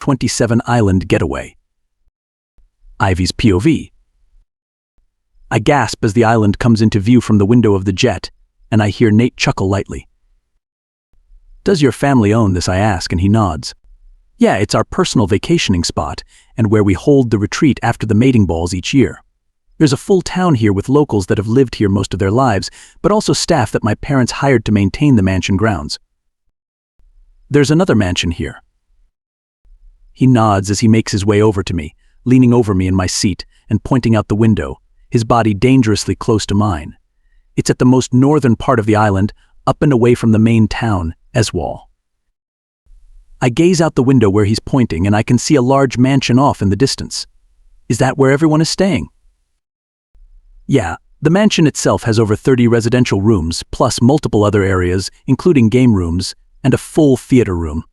27 Island Getaway. Ivy's POV. I gasp as the island comes into view from the window of the jet, and I hear Nate chuckle lightly. "Does your family own this?" I ask, and he nods. "Yeah, it's our personal vacationing spot, and where we hold the retreat after the mating balls each year. There's a full town here with locals that have lived here most of their lives, but also staff that my parents hired to maintain the mansion grounds. There's another mansion here." He nods as he makes his way over to me, leaning over me in my seat and pointing out the window, his body dangerously close to mine. It's at the most northern part of the island, up and away from the main town, Eswall. I gaze out the window where he's pointing, and I can see a large mansion off in the distance. Is that where everyone is staying? Yeah, the mansion itself has over 30 residential rooms, plus multiple other areas, including game rooms, and a full theater room.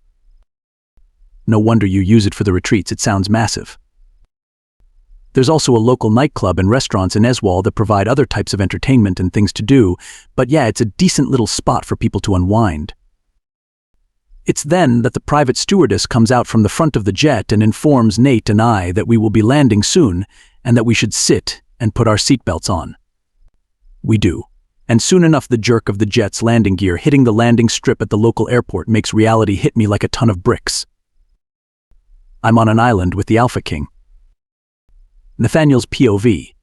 No wonder you use it for the retreats, it sounds massive. There's also a local nightclub and restaurants in Eswall that provide other types of entertainment and things to do, but yeah, it's a decent little spot for people to unwind. It's then that the private stewardess comes out from the front of the jet and informs Nate and I that we will be landing soon and that we should sit and put our seatbelts on. We do, and soon enough the jerk of the jet's landing gear hitting the landing strip at the local airport makes reality hit me like a ton of bricks. I'm on an island with the Alpha King. Nathaniel's POV.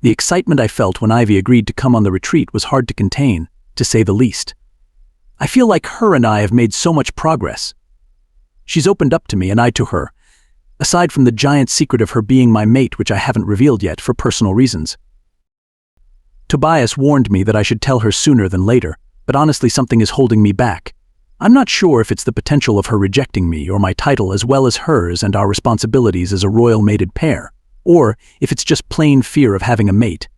The excitement I felt when Ivy agreed to come on the retreat was hard to contain, to say the least. I feel like her and I have made so much progress. She's opened up to me and I to her, aside from the giant secret of her being my mate, which I haven't revealed yet for personal reasons. Tobias warned me that I should tell her sooner than later, but honestly something is holding me back. I'm not sure if it's the potential of her rejecting me or my title as well as hers and our responsibilities as a royal mated pair, or if it's just plain fear of having a mate.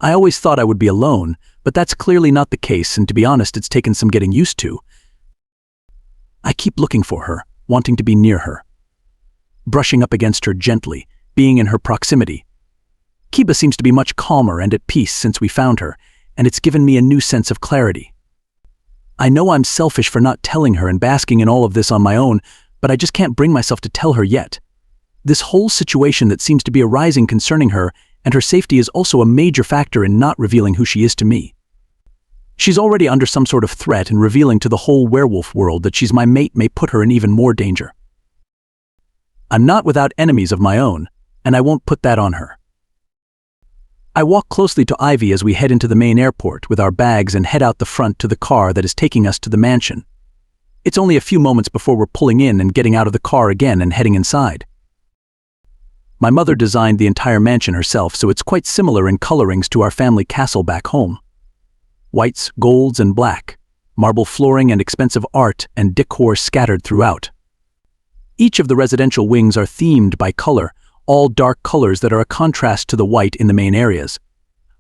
I always thought I would be alone, but that's clearly not the case, and to be honest, it's taken some getting used to. I keep looking for her, wanting to be near her, brushing up against her gently, being in her proximity. Kiba seems to be much calmer and at peace since we found her, and it's given me a new sense of clarity. I know I'm selfish for not telling her and basking in all of this on my own, but I just can't bring myself to tell her yet. This whole situation that seems to be arising concerning her and her safety is also a major factor in not revealing who she is to me. She's already under some sort of threat, and revealing to the whole werewolf world that she's my mate may put her in even more danger. I'm not without enemies of my own, and I won't put that on her. I walk closely to Ivy as we head into the main airport with our bags and head out the front to the car that is taking us to the mansion. It's only a few moments before we're pulling in and getting out of the car again and heading inside. My mother designed the entire mansion herself, so it's quite similar in colorings to our family castle back home. Whites, golds, and black, marble flooring and expensive art and decor scattered throughout. Each of the residential wings are themed by color, all dark colors that are a contrast to the white in the main areas.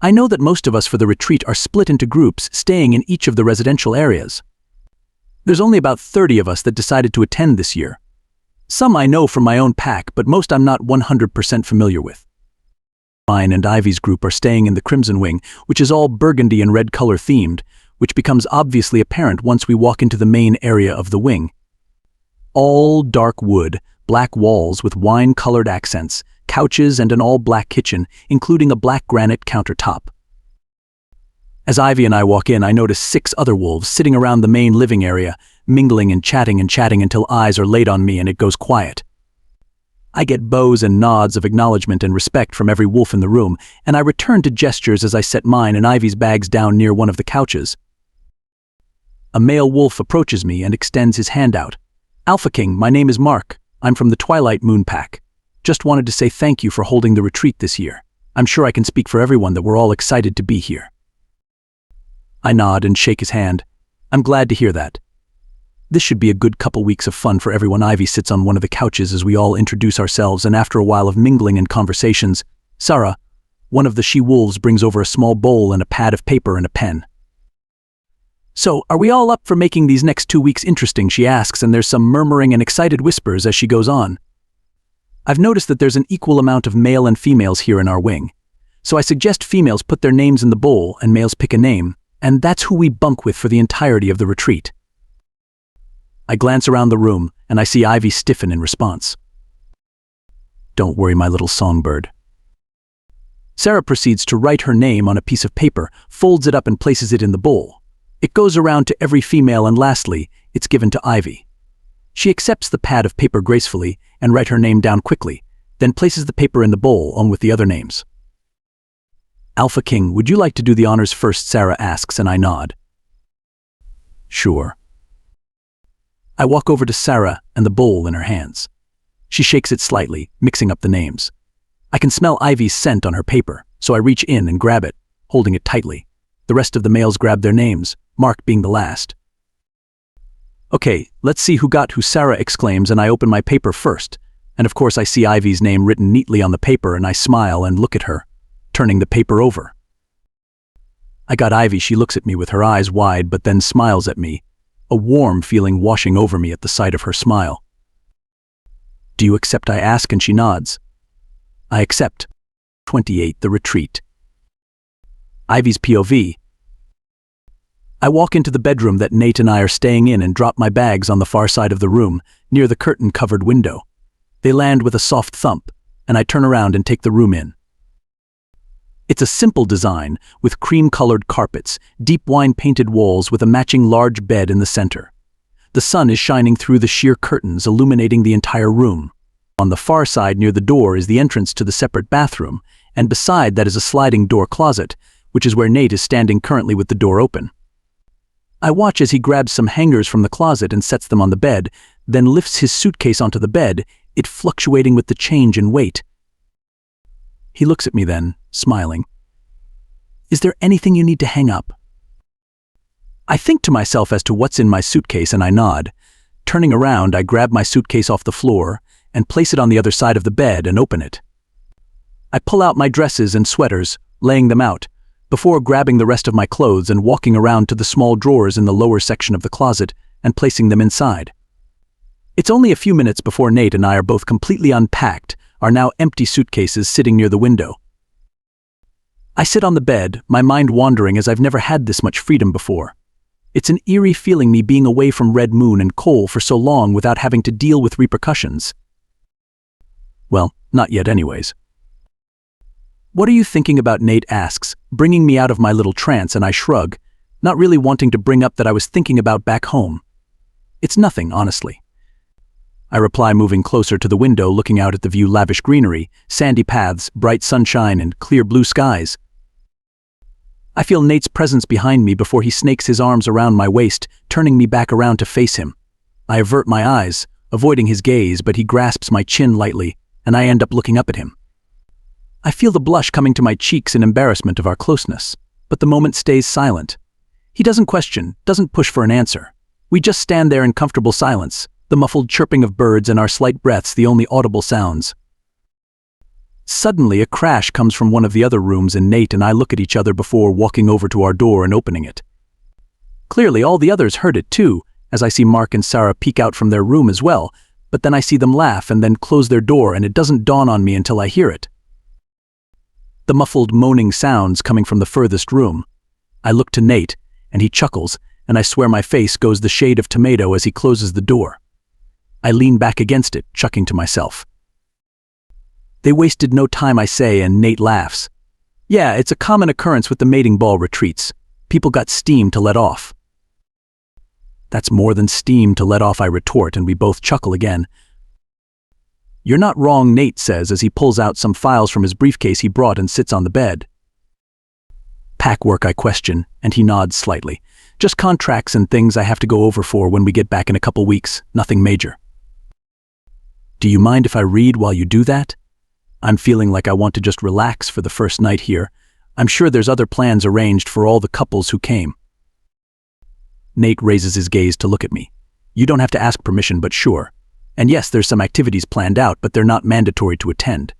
I know that most of us for the retreat are split into groups staying in each of the residential areas. There's only about 30 of us that decided to attend this year. Some I know from my own pack, but most I'm not 100% familiar with. Mine and Ivy's group are staying in the Crimson Wing, which is all burgundy and red color themed, which becomes obviously apparent once we walk into the main area of the wing. All dark wood, black walls with wine-colored accents, couches and an all-black kitchen, including a black granite countertop. As Ivy and I walk in, I notice 6 other wolves sitting around the main living area, mingling and chatting until eyes are laid on me and it goes quiet. I get bows and nods of acknowledgement and respect from every wolf in the room, and I return to gestures as I set mine and Ivy's bags down near one of the couches. A male wolf approaches me and extends his hand out. "Alpha King, my name is Mark. I'm from the Twilight Moon Pack. Just wanted to say thank you for holding the retreat this year. I'm sure I can speak for everyone that we're all excited to be here." I nod and shake his hand. I'm glad to hear that. This should be a good couple weeks of fun for everyone. Ivy sits on one of the couches as we all introduce ourselves, and after a while of mingling and conversations, Sarah, one of the she-wolves, brings over a small bowl and a pad of paper and a pen. "So, are we all up for making these next 2 weeks interesting?" she asks, and there's some murmuring and excited whispers as she goes on. I've noticed that there's an equal amount of male and females here in our wing, so I suggest females put their names in the bowl and males pick a name, and that's who we bunk with for the entirety of the retreat. I glance around the room, and I see Ivy stiffen in response. Don't worry, my little songbird. Sarah proceeds to write her name on a piece of paper, folds it up and places it in the bowl. It goes around to every female, and lastly, it's given to Ivy. She accepts the pad of paper gracefully and writes her name down quickly, then places the paper in the bowl along with the other names. Alpha King, would you like to do the honors first? Sarah asks, and I nod. Sure. I walk over to Sarah and the bowl in her hands. She shakes it slightly, mixing up the names. I can smell Ivy's scent on her paper, so I reach in and grab it, holding it tightly. The rest of the males grab their names, Mark being the last. Okay, let's see who got who, Sarah exclaims, and I open my paper first. And of course I see Ivy's name written neatly on the paper, and I smile and look at her, turning the paper over. I got Ivy. She looks at me with her eyes wide but then smiles at me, a warm feeling washing over me at the sight of her smile. Do you accept? I ask, and she nods. I accept. 28. The retreat. Ivy's POV. I walk into the bedroom that Nate and I are staying in and drop my bags on the far side of the room, near the curtain-covered window. They land with a soft thump, and I turn around and take the room in. It's a simple design, with cream-colored carpets, deep wine-painted walls with a matching large bed in the center. The sun is shining through the sheer curtains, illuminating the entire room. On the far side near the door is the entrance to the separate bathroom, and beside that is a sliding door closet, which is where Nate is standing currently with the door open. I watch as he grabs some hangers from the closet and sets them on the bed, then lifts his suitcase onto the bed, it fluctuating with the change in weight. He looks at me then, smiling. Is there anything you need to hang up? I think to myself as to what's in my suitcase, and I nod. Turning around, I grab my suitcase off the floor and place it on the other side of the bed and open it. I pull out my dresses and sweaters, laying them out, before grabbing the rest of my clothes and walking around to the small drawers in the lower section of the closet and placing them inside. It's only a few minutes before Nate and I are both completely unpacked, our now empty suitcases sitting near the window. I sit on the bed, my mind wandering as I've never had this much freedom before. It's an eerie feeling, me being away from Red Moon and Cole for so long without having to deal with repercussions. Well, not yet anyways. What are you thinking about? Nate asks, bringing me out of my little trance, and I shrug, not really wanting to bring up that I was thinking about back home. It's nothing, honestly. I reply, moving closer to the window, looking out at the view: lavish greenery, sandy paths, bright sunshine, and clear blue skies. I feel Nate's presence behind me before he snakes his arms around my waist, turning me back around to face him. I avert my eyes, avoiding his gaze, but he grasps my chin lightly, and I end up looking up at him. I feel the blush coming to my cheeks in embarrassment of our closeness, but the moment stays silent. He doesn't question, doesn't push for an answer. We just stand there in comfortable silence, the muffled chirping of birds and our slight breaths the only audible sounds. Suddenly, a crash comes from one of the other rooms, and Nate and I look at each other before walking over to our door and opening it. Clearly, all the others heard it too, as I see Mark and Sarah peek out from their room as well, but then I see them laugh and then close their door, and it doesn't dawn on me until I hear it. The muffled moaning sounds coming from the furthest room. I look to Nate, and he chuckles, and I swear my face goes the shade of tomato as he closes the door. I lean back against it, chuckling to myself. They wasted no time, I say, and Nate laughs. Yeah, it's a common occurrence with the mating ball retreats. People got steam to let off. That's more than steam to let off, I retort, and we both chuckle again. You're not wrong, Nate says as he pulls out some files from his briefcase he brought and sits on the bed. Pack work, I question, and he nods slightly. Just contracts and things I have to go over for when we get back in a couple weeks, nothing major. Do you mind if I read while you do that? I'm feeling like I want to just relax for the first night here. I'm sure there's other plans arranged for all the couples who came. Nate raises his gaze to look at me. You don't have to ask permission, but sure. And yes, there's some activities planned out, but they're not mandatory to attend.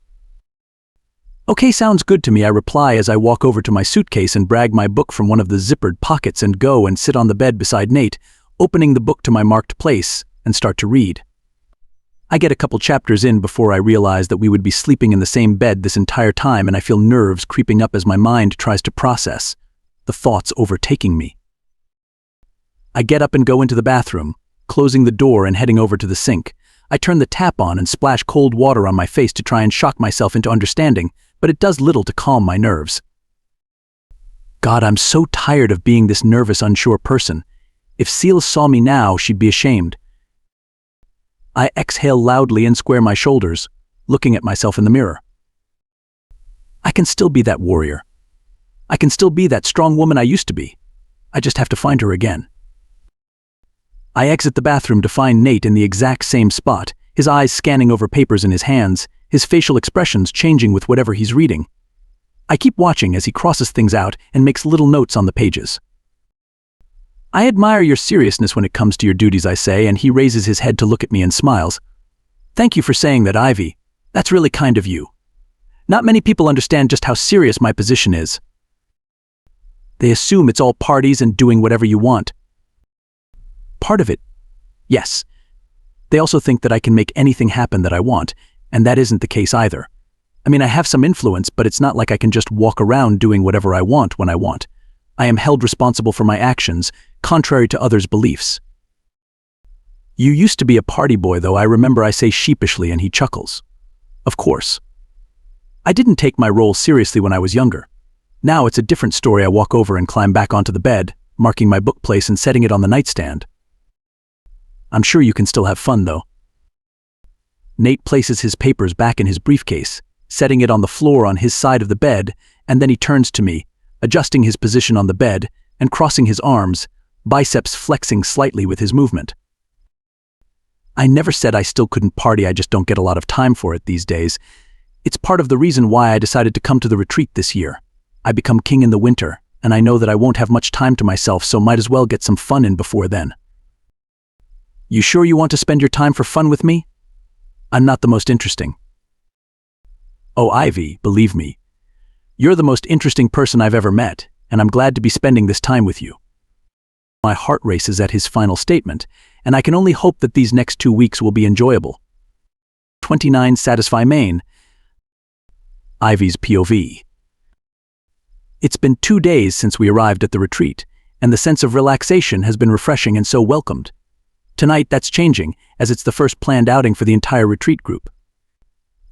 Okay, sounds good to me, I reply as I walk over to my suitcase and brag my book from one of the zippered pockets and go and sit on the bed beside Nate, opening the book to my marked place and start to read. I get a couple chapters in before I realize that we would be sleeping in the same bed this entire time, and I feel nerves creeping up as my mind tries to process, the thoughts overtaking me. I get up and go into the bathroom, closing the door and heading over to the sink. I turn the tap on and splash cold water on my face to try and shock myself into understanding, but it does little to calm my nerves. God, I'm so tired of being this nervous, unsure person. If Seal saw me now, she'd be ashamed. I exhale loudly and square my shoulders, looking at myself in the mirror. I can still be that warrior. I can still be that strong woman I used to be. I just have to find her again. I exit the bathroom to find Nate in the exact same spot, his eyes scanning over papers in his hands, his facial expressions changing with whatever he's reading. I keep watching as he crosses things out and makes little notes on the pages. I admire your seriousness when it comes to your duties, I say, and he raises his head to look at me and smiles. Thank you for saying that, Ivy. That's really kind of you. Not many people understand just how serious my position is. They assume it's all parties and doing whatever you want. Part of it, yes. They also think that I can make anything happen that I want, and that isn't the case either. I mean, I have some influence, but it's not like I can just walk around doing whatever I want when I want. I am held responsible for my actions, contrary to others' beliefs. You used to be a party boy, though, I remember I say sheepishly, and he chuckles. Of course. I didn't take my role seriously when I was younger. Now it's a different story. I walk over and climb back onto the bed, marking my book place and setting it on the nightstand. I'm sure you can still have fun, though. Nate places his papers back in his briefcase, setting it on the floor on his side of the bed, and then he turns to me, adjusting his position on the bed and crossing his arms, biceps flexing slightly with his movement. I never said I still couldn't party, I just don't get a lot of time for it these days. It's part of the reason why I decided to come to the retreat this year. I become king in the winter, and I know that I won't have much time to myself, so might as well get some fun in before then. You sure you want to spend your time for fun with me? I'm not the most interesting. Oh, Ivy, believe me. You're the most interesting person I've ever met, and I'm glad to be spending this time with you. My heart races at his final statement, and I can only hope that these next 2 weeks will be enjoyable. 29 Satisfy Maine. Ivy's POV. It's been 2 days since we arrived at the retreat, and the sense of relaxation has been refreshing and so welcomed. Tonight that's changing, as it's the first planned outing for the entire retreat group.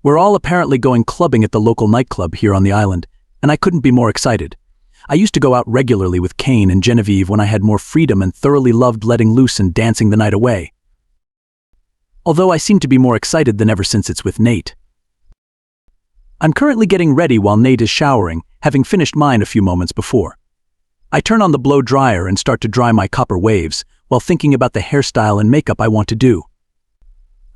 We're all apparently going clubbing at the local nightclub here on the island, and I couldn't be more excited. I used to go out regularly with Kane and Genevieve when I had more freedom and thoroughly loved letting loose and dancing the night away. Although I seem to be more excited than ever since it's with Nate. I'm currently getting ready while Nate is showering, having finished mine a few moments before. I turn on the blow dryer and start to dry my copper waves, while thinking about the hairstyle and makeup I want to do.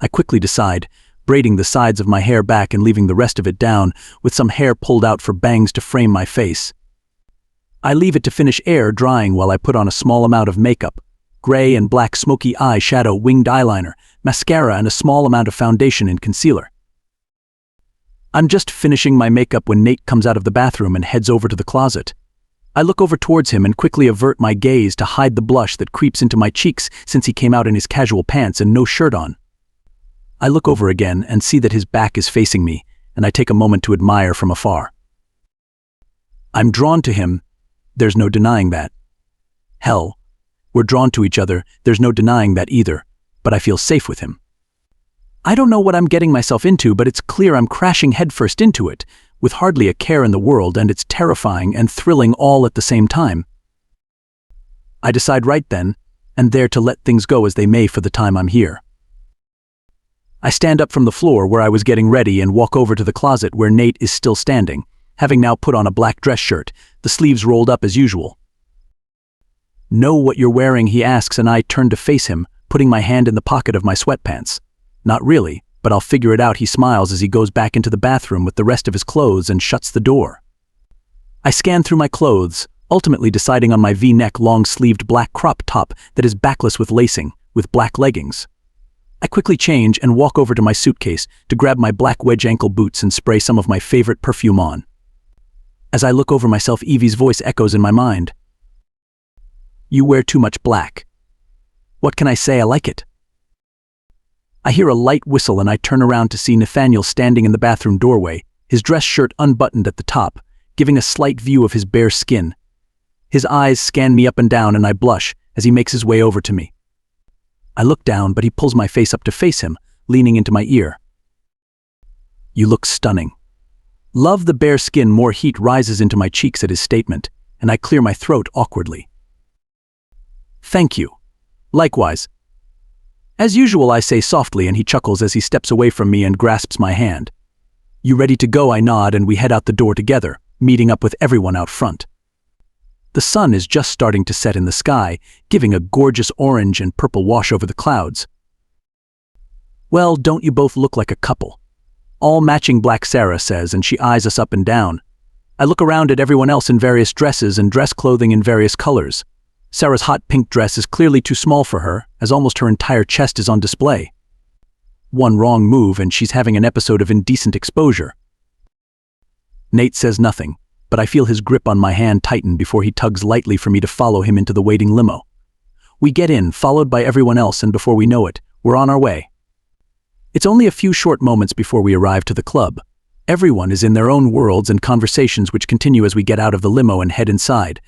I quickly decide, braiding the sides of my hair back and leaving the rest of it down, with some hair pulled out for bangs to frame my face. I leave it to finish air drying while I put on a small amount of makeup, gray and black smoky eye shadow, winged eyeliner, mascara, and a small amount of foundation and concealer. I'm just finishing my makeup when Nate comes out of the bathroom and heads over to the closet. I look over towards him and quickly avert my gaze to hide the blush that creeps into my cheeks since he came out in his casual pants and no shirt on. I look over again and see that his back is facing me, and I take a moment to admire from afar. I'm drawn to him, there's no denying that. Hell, we're drawn to each other, there's no denying that either, but I feel safe with him. I don't know what I'm getting myself into, but it's clear I'm crashing headfirst into it, with hardly a care in the world, and it's terrifying and thrilling all at the same time. I decide right then and there to let things go as they may for the time I'm here. I stand up from the floor where I was getting ready and walk over to the closet where Nate is still standing, having now put on a black dress shirt, the sleeves rolled up as usual. Know what you're wearing, he asks, and I turn to face him, putting my hand in the pocket of my sweatpants. Not really, but I'll figure it out, he smiles as he goes back into the bathroom with the rest of his clothes and shuts the door. I scan through my clothes, ultimately deciding on my V-neck long-sleeved black crop top that is backless with lacing, with black leggings. I quickly change and walk over to my suitcase to grab my black wedge ankle boots and spray some of my favorite perfume on. As I look over myself, Evie's voice echoes in my mind. You wear too much black. What can I say? I like it. I hear a light whistle and I turn around to see Nathaniel standing in the bathroom doorway, his dress shirt unbuttoned at the top, giving a slight view of his bare skin. His eyes scan me up and down and I blush as he makes his way over to me. I look down, but he pulls my face up to face him, leaning into my ear. "You look stunning." Love the bare skin, more heat rises into my cheeks at his statement, and I clear my throat awkwardly. "Thank you. Likewise." As usual, I say softly, and he chuckles as he steps away from me and grasps my hand. "You ready to go?" I nod, and we head out the door together, meeting up with everyone out front. The sun is just starting to set in the sky, giving a gorgeous orange and purple wash over the clouds. "Well, don't you both look like a couple?" All matching black, Sarah says, and she eyes us up and down. I look around at everyone else in various dresses and dress clothing in various colors. Sarah's hot pink dress is clearly too small for her, as almost her entire chest is on display. One wrong move and she's having an episode of indecent exposure. Nate says nothing, but I feel his grip on my hand tighten before he tugs lightly for me to follow him into the waiting limo. We get in, followed by everyone else, and before we know it, we're on our way. It's only a few short moments before we arrive to the club. Everyone is in their own worlds and conversations which continue as we get out of the limo and head inside.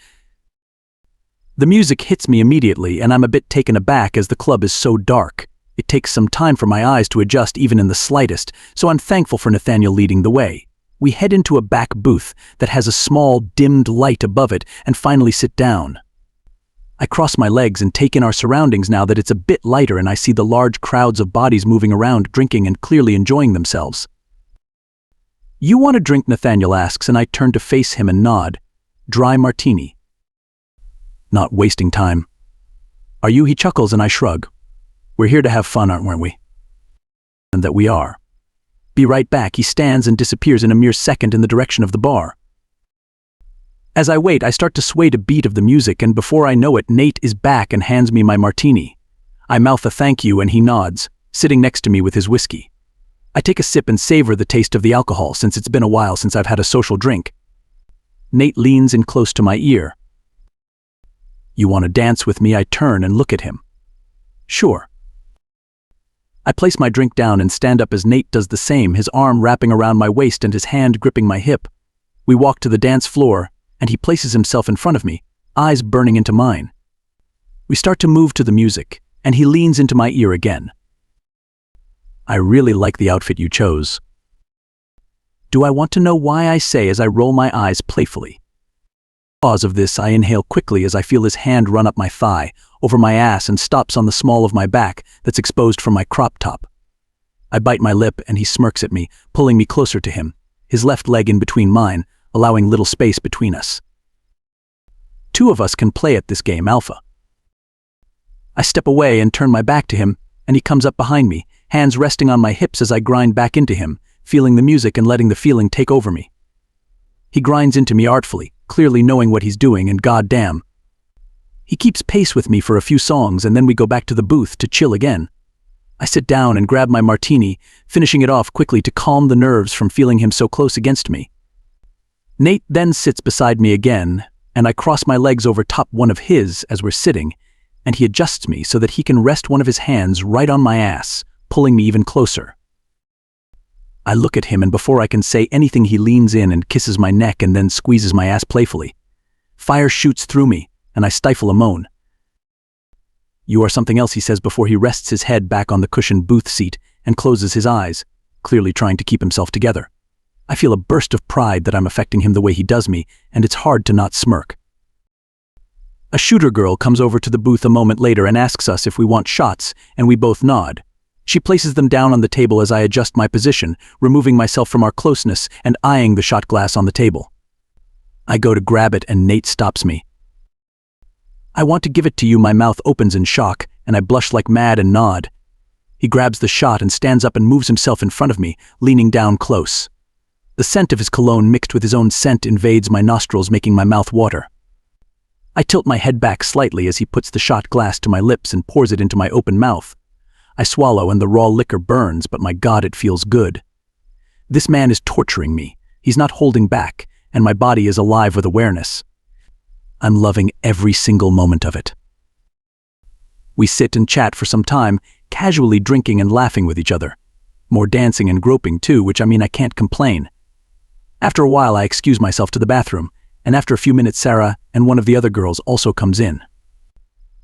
The music hits me immediately, and I'm a bit taken aback as the club is so dark. It takes some time for my eyes to adjust even in the slightest, so I'm thankful for Nathaniel leading the way. We head into a back booth that has a small, dimmed light above it and finally sit down. I cross my legs and take in our surroundings now that it's a bit lighter, and I see the large crowds of bodies moving around, drinking and clearly enjoying themselves. "You want a drink?" Nathaniel asks, and I turn to face him and nod. "Dry martini." "Not wasting time." "Are you?" He chuckles and I shrug. "We're here to have fun, aren't we?" And that we are. "Be right back." He stands and disappears in a mere second in the direction of the bar. As I wait, I start to sway to beat of the music, and before I know it, Nate is back and hands me my martini. I mouth a thank you and he nods, sitting next to me with his whiskey. I take a sip and savor the taste of the alcohol, since it's been a while since I've had a social drink. Nate leans in close to my ear. "You want to dance with me?" I turn and look at him. "Sure." I place my drink down and stand up as Nate does the same, his arm wrapping around my waist and his hand gripping my hip. We walk to the dance floor, and he places himself in front of me, eyes burning into mine. We start to move to the music, and he leans into my ear again. "I really like the outfit you chose." "Do I want to know why?" I say as I roll my eyes playfully. Pause of this, I inhale quickly as I feel his hand run up my thigh, over my ass, and stops on the small of my back that's exposed from my crop top. I bite my lip and he smirks at me, pulling me closer to him, his left leg in between mine, allowing little space between us. Two of us can play at this game, Alpha. I step away and turn my back to him, and he comes up behind me, hands resting on my hips as I grind back into him, feeling the music and letting the feeling take over me. He grinds into me artfully, clearly knowing what he's doing, and goddamn. He keeps pace with me for a few songs, and then we go back to the booth to chill again. I sit down and grab my martini, finishing it off quickly to calm the nerves from feeling him so close against me. Nate then sits beside me again, and I cross my legs over top one of his as we're sitting, and he adjusts me so that he can rest one of his hands right on my ass, pulling me even closer. I look at him, and before I can say anything, he leans in and kisses my neck and then squeezes my ass playfully. Fire shoots through me, and I stifle a moan. "You are something else," he says before he rests his head back on the cushioned booth seat and closes his eyes, clearly trying to keep himself together. I feel a burst of pride that I'm affecting him the way he does me, and it's hard to not smirk. A shooter girl comes over to the booth a moment later and asks us if we want shots, and we both nod. She places them down on the table as I adjust my position, removing myself from our closeness and eyeing the shot glass on the table. I go to grab it and Nate stops me. "I want to give it to you." My mouth opens in shock, and I blush like mad and nod. He grabs the shot and stands up and moves himself in front of me, leaning down close. The scent of his cologne mixed with his own scent invades my nostrils, making my mouth water. I tilt my head back slightly as he puts the shot glass to my lips and pours it into my open mouth. I swallow and the raw liquor burns, but my God, it feels good. This man is torturing me. He's not holding back, and my body is alive with awareness. I'm loving every single moment of it. We sit and chat for some time, casually drinking and laughing with each other. More dancing and groping too, which I can't complain. After a while, I excuse myself to the bathroom, and after a few minutes, Sarah and one of the other girls also comes in.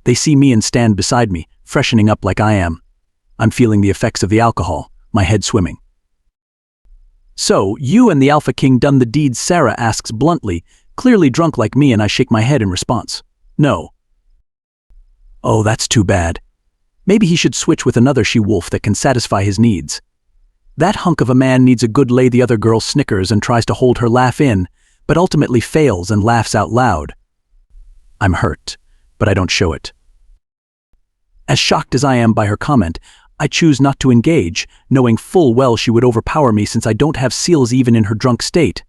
They see me and stand beside me, freshening up like I am. I'm feeling the effects of the alcohol, my head swimming. "So, you and the Alpha King done the deeds?" Sarah asks bluntly, clearly drunk like me, and I shake my head in response. "No." "Oh, that's too bad. Maybe he should switch with another she-wolf that can satisfy his needs. That hunk of a man needs a good lay." The other girl snickers and tries to hold her laugh in, but ultimately fails and laughs out loud. I'm hurt, but I don't show it. As shocked as I am by her comment, I choose not to engage, knowing full well she would overpower me since I don't have seals even in her drunk state.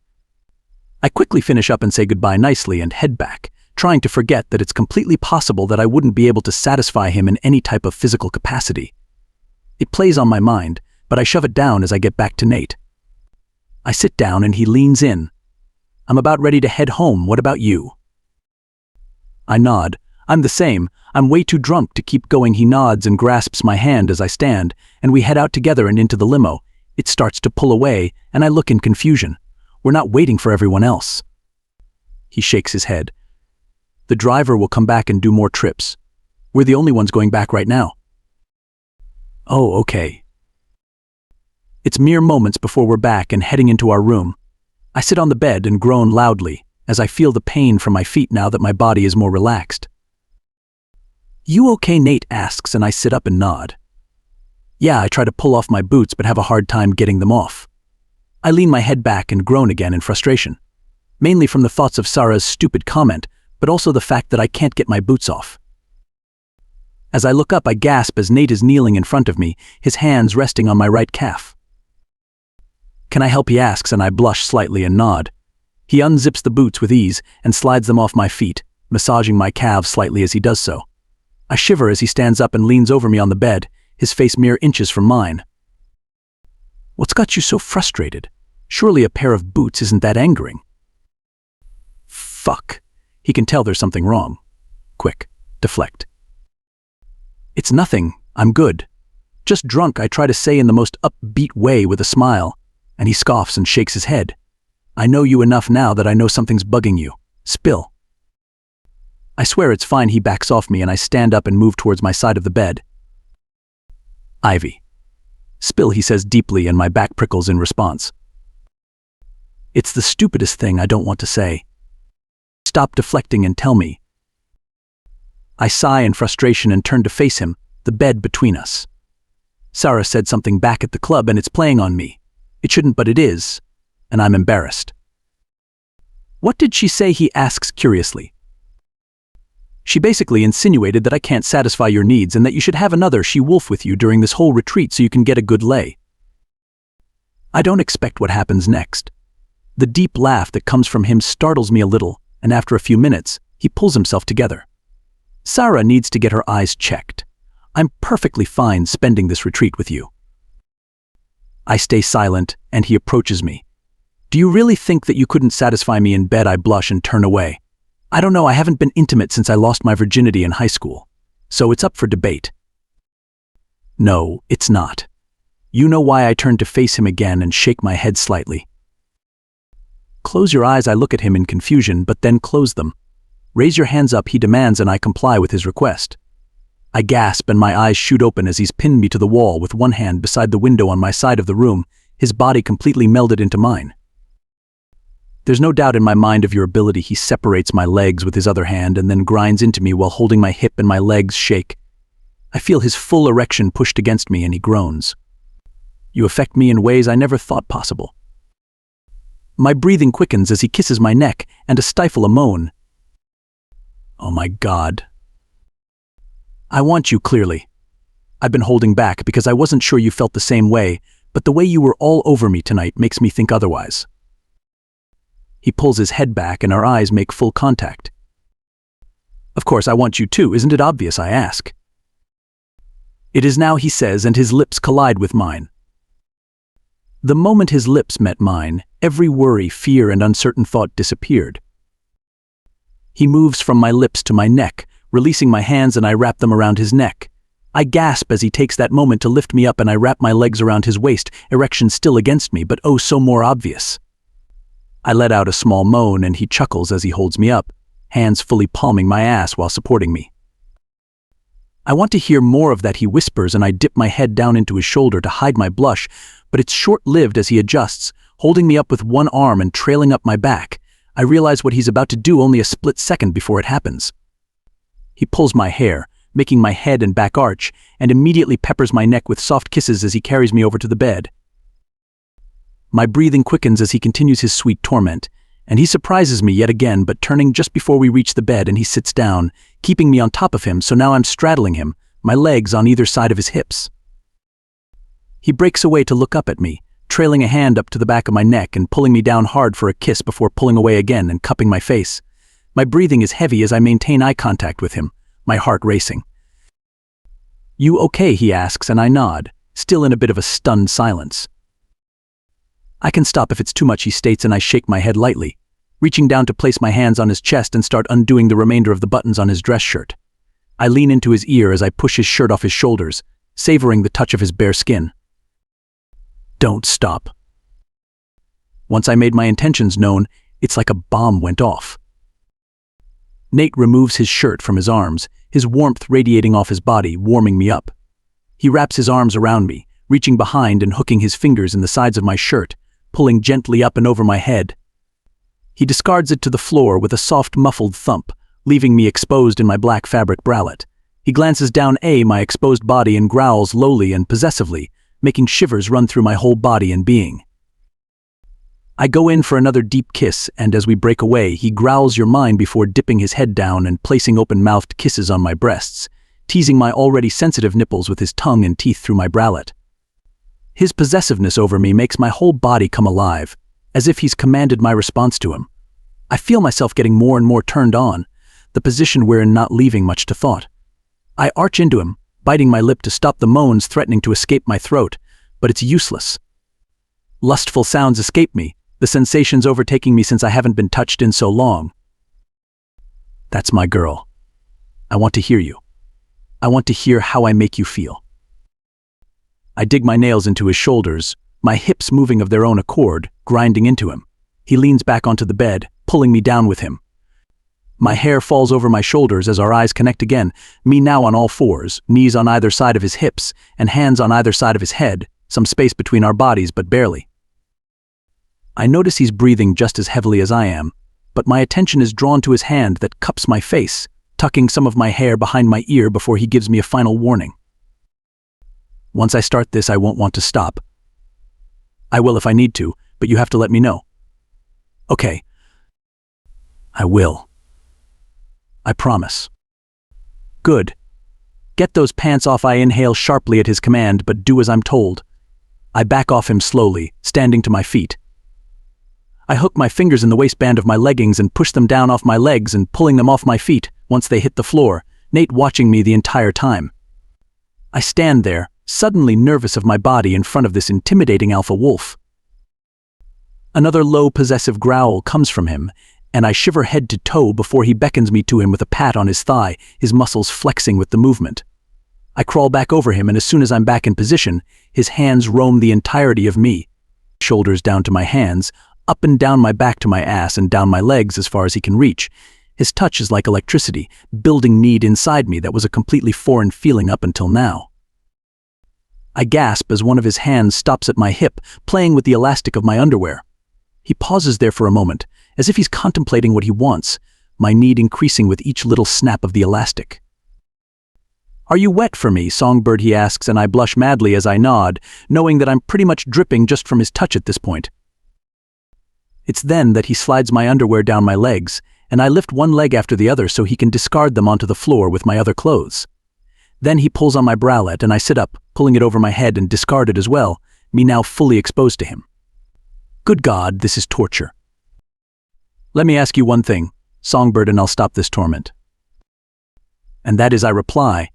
I quickly finish up and say goodbye nicely and head back, trying to forget that it's completely possible that I wouldn't be able to satisfy him in any type of physical capacity. It plays on my mind, but I shove it down as I get back to Nate. I sit down and he leans in. "I'm about ready to head home. What about you?" I nod. "I'm the same. I'm way too drunk to keep going." He nods and grasps my hand as I stand, and we head out together and into the limo. It starts to pull away, and I look in confusion. We're not waiting for everyone else. He shakes his head. "The driver will come back and do more trips. We're the only ones going back right now." "Oh, okay." It's mere moments before we're back and heading into our room. I sit on the bed and groan loudly, as I feel the pain from my feet now that my body is more relaxed. "You okay?" Nate asks, and I sit up and nod. Yeah, I try to pull off my boots but have a hard time getting them off. I lean my head back and groan again in frustration, mainly from the thoughts of Sarah's stupid comment, but also the fact that I can't get my boots off. As I look up, I gasp as Nate is kneeling in front of me, his hands resting on my right calf. "Can I help?" he asks, and I blush slightly and nod. He unzips the boots with ease and slides them off my feet, massaging my calves slightly as he does so. I shiver as he stands up and leans over me on the bed, his face mere inches from mine. "What's got you so frustrated? Surely a pair of boots isn't that angering." Fuck. He can tell there's something wrong. Quick, deflect. "It's nothing. I'm good. Just drunk," I try to say in the most upbeat way with a smile, and he scoffs and shakes his head. "I know you enough now that I know something's bugging you. Spill." I swear it's fine. He backs off me and I stand up and move towards my side of the bed. "Ivy." "Spill," he says deeply, and my back prickles in response. It's the stupidest thing I don't want to say. "Stop deflecting and tell me." I sigh in frustration and turn to face him, the bed between us. Sarah said something back at the club and it's playing on me. It shouldn't, but it is, and I'm embarrassed. "What did she say?" he asks curiously. "She basically insinuated that I can't satisfy your needs and that you should have another she-wolf with you during this whole retreat so you can get a good lay." I don't expect what happens next. The deep laugh that comes from him startles me a little, and after a few minutes, he pulls himself together. "Sarah needs to get her eyes checked. I'm perfectly fine spending this retreat with you." I stay silent, and he approaches me. "Do you really think that you couldn't satisfy me in bed?" I blush and turn away. I don't know, I haven't been intimate since I lost my virginity in high school, so it's up for debate. No, it's not. You know why. I turn to face him again and shake my head slightly. "Close your eyes." I look at him in confusion, but then close them. "Raise your hands up," he demands, and I comply with his request. I gasp and my eyes shoot open as he's pinned me to the wall with one hand beside the window on my side of the room, his body completely melded into mine. "There's no doubt in my mind of your ability." He separates my legs with his other hand and then grinds into me while holding my hip and my legs shake. I feel his full erection pushed against me and he groans. "You affect me in ways I never thought possible." My breathing quickens as he kisses my neck and I stifle a moan. "Oh my God. I want you, clearly. I've been holding back because I wasn't sure you felt the same way, but the way you were all over me tonight makes me think otherwise." He pulls his head back and our eyes make full contact. "Of course I want you too, isn't it obvious?" I ask. "It is now," he says, and his lips collide with mine. The moment his lips met mine, every worry, fear, and uncertain thought disappeared. He moves from my lips to my neck, releasing my hands, and I wrap them around his neck. I gasp as he takes that moment to lift me up, and I wrap my legs around his waist, erection still against me, but oh so more obvious. I let out a small moan and he chuckles as he holds me up, hands fully palming my ass while supporting me. I want to hear more of that, he whispers, and I dip my head down into his shoulder to hide my blush, but it's short-lived as he adjusts, holding me up with one arm and trailing up my back. I realize what he's about to do only a split second before it happens. He pulls my hair, making my head and back arch, and immediately peppers my neck with soft kisses as he carries me over to the bed. My breathing quickens as he continues his sweet torment, and he surprises me yet again, but turning just before we reach the bed, and he sits down, keeping me on top of him, so now I'm straddling him, my legs on either side of his hips. He breaks away to look up at me, trailing a hand up to the back of my neck and pulling me down hard for a kiss before pulling away again and cupping my face. My breathing is heavy as I maintain eye contact with him, my heart racing. "You okay?" he asks, and I nod, still in a bit of a stunned silence. "I can stop if it's too much," he states, and I shake my head lightly, reaching down to place my hands on his chest and start undoing the remainder of the buttons on his dress shirt. I lean into his ear as I push his shirt off his shoulders, savoring the touch of his bare skin. "Don't stop." Once I made my intentions known, it's like a bomb went off. Nate removes his shirt from his arms, his warmth radiating off his body, warming me up. He wraps his arms around me, reaching behind and hooking his fingers in the sides of my shirt, pulling gently up and over my head. He discards it to the floor with a soft, muffled thump, leaving me exposed in my black fabric bralette. He glances down my exposed body and growls lowly and possessively, making shivers run through my whole body and being. I go in for another deep kiss, and as we break away, he growls "You're mine" before dipping his head down and placing open-mouthed kisses on my breasts, teasing my already sensitive nipples with his tongue and teeth through my bralette. His possessiveness over me makes my whole body come alive, as if he's commanded my response to him. I feel myself getting more and more turned on, the position we're in not leaving much to thought. I arch into him, biting my lip to stop the moans threatening to escape my throat, but it's useless. Lustful sounds escape me, the sensations overtaking me since I haven't been touched in so long. "That's my girl. I want to hear you. I want to hear how I make you feel." I dig my nails into his shoulders, my hips moving of their own accord, grinding into him. He leans back onto the bed, pulling me down with him. My hair falls over my shoulders as our eyes connect again, me now on all fours, knees on either side of his hips, and hands on either side of his head, some space between our bodies but barely. I notice he's breathing just as heavily as I am, but my attention is drawn to his hand that cups my face, tucking some of my hair behind my ear before he gives me a final warning. "Once I start this, I won't want to stop. I will if I need to, but you have to let me know." "Okay. I will. I promise." "Good. Get those pants off." I inhale sharply at his command, but do as I'm told. I back off him slowly, standing to my feet. I hook my fingers in the waistband of my leggings and push them down off my legs and pulling them off my feet once they hit the floor, Nate watching me the entire time. I stand there, suddenly nervous of my body in front of this intimidating alpha wolf. Another low, possessive growl comes from him, and I shiver head to toe before he beckons me to him with a pat on his thigh, his muscles flexing with the movement. I crawl back over him, and as soon as I'm back in position, his hands roam the entirety of me, shoulders down to my hands, up and down my back to my ass and down my legs as far as he can reach. His touch is like electricity, building need inside me that was a completely foreign feeling up until now. I gasp as one of his hands stops at my hip, playing with the elastic of my underwear. He pauses there for a moment, as if he's contemplating what he wants, my need increasing with each little snap of the elastic. "Are you wet for me, Songbird?" he asks, and I blush madly as I nod, knowing that I'm pretty much dripping just from his touch at this point. It's then that he slides my underwear down my legs, and I lift one leg after the other so he can discard them onto the floor with my other clothes. Then he pulls on my bralette and I sit up, pulling it over my head and discard it as well, me now fully exposed to him. Good God, this is torture. "Let me ask you one thing, Songbird, and I'll stop this torment." And that is, I reply,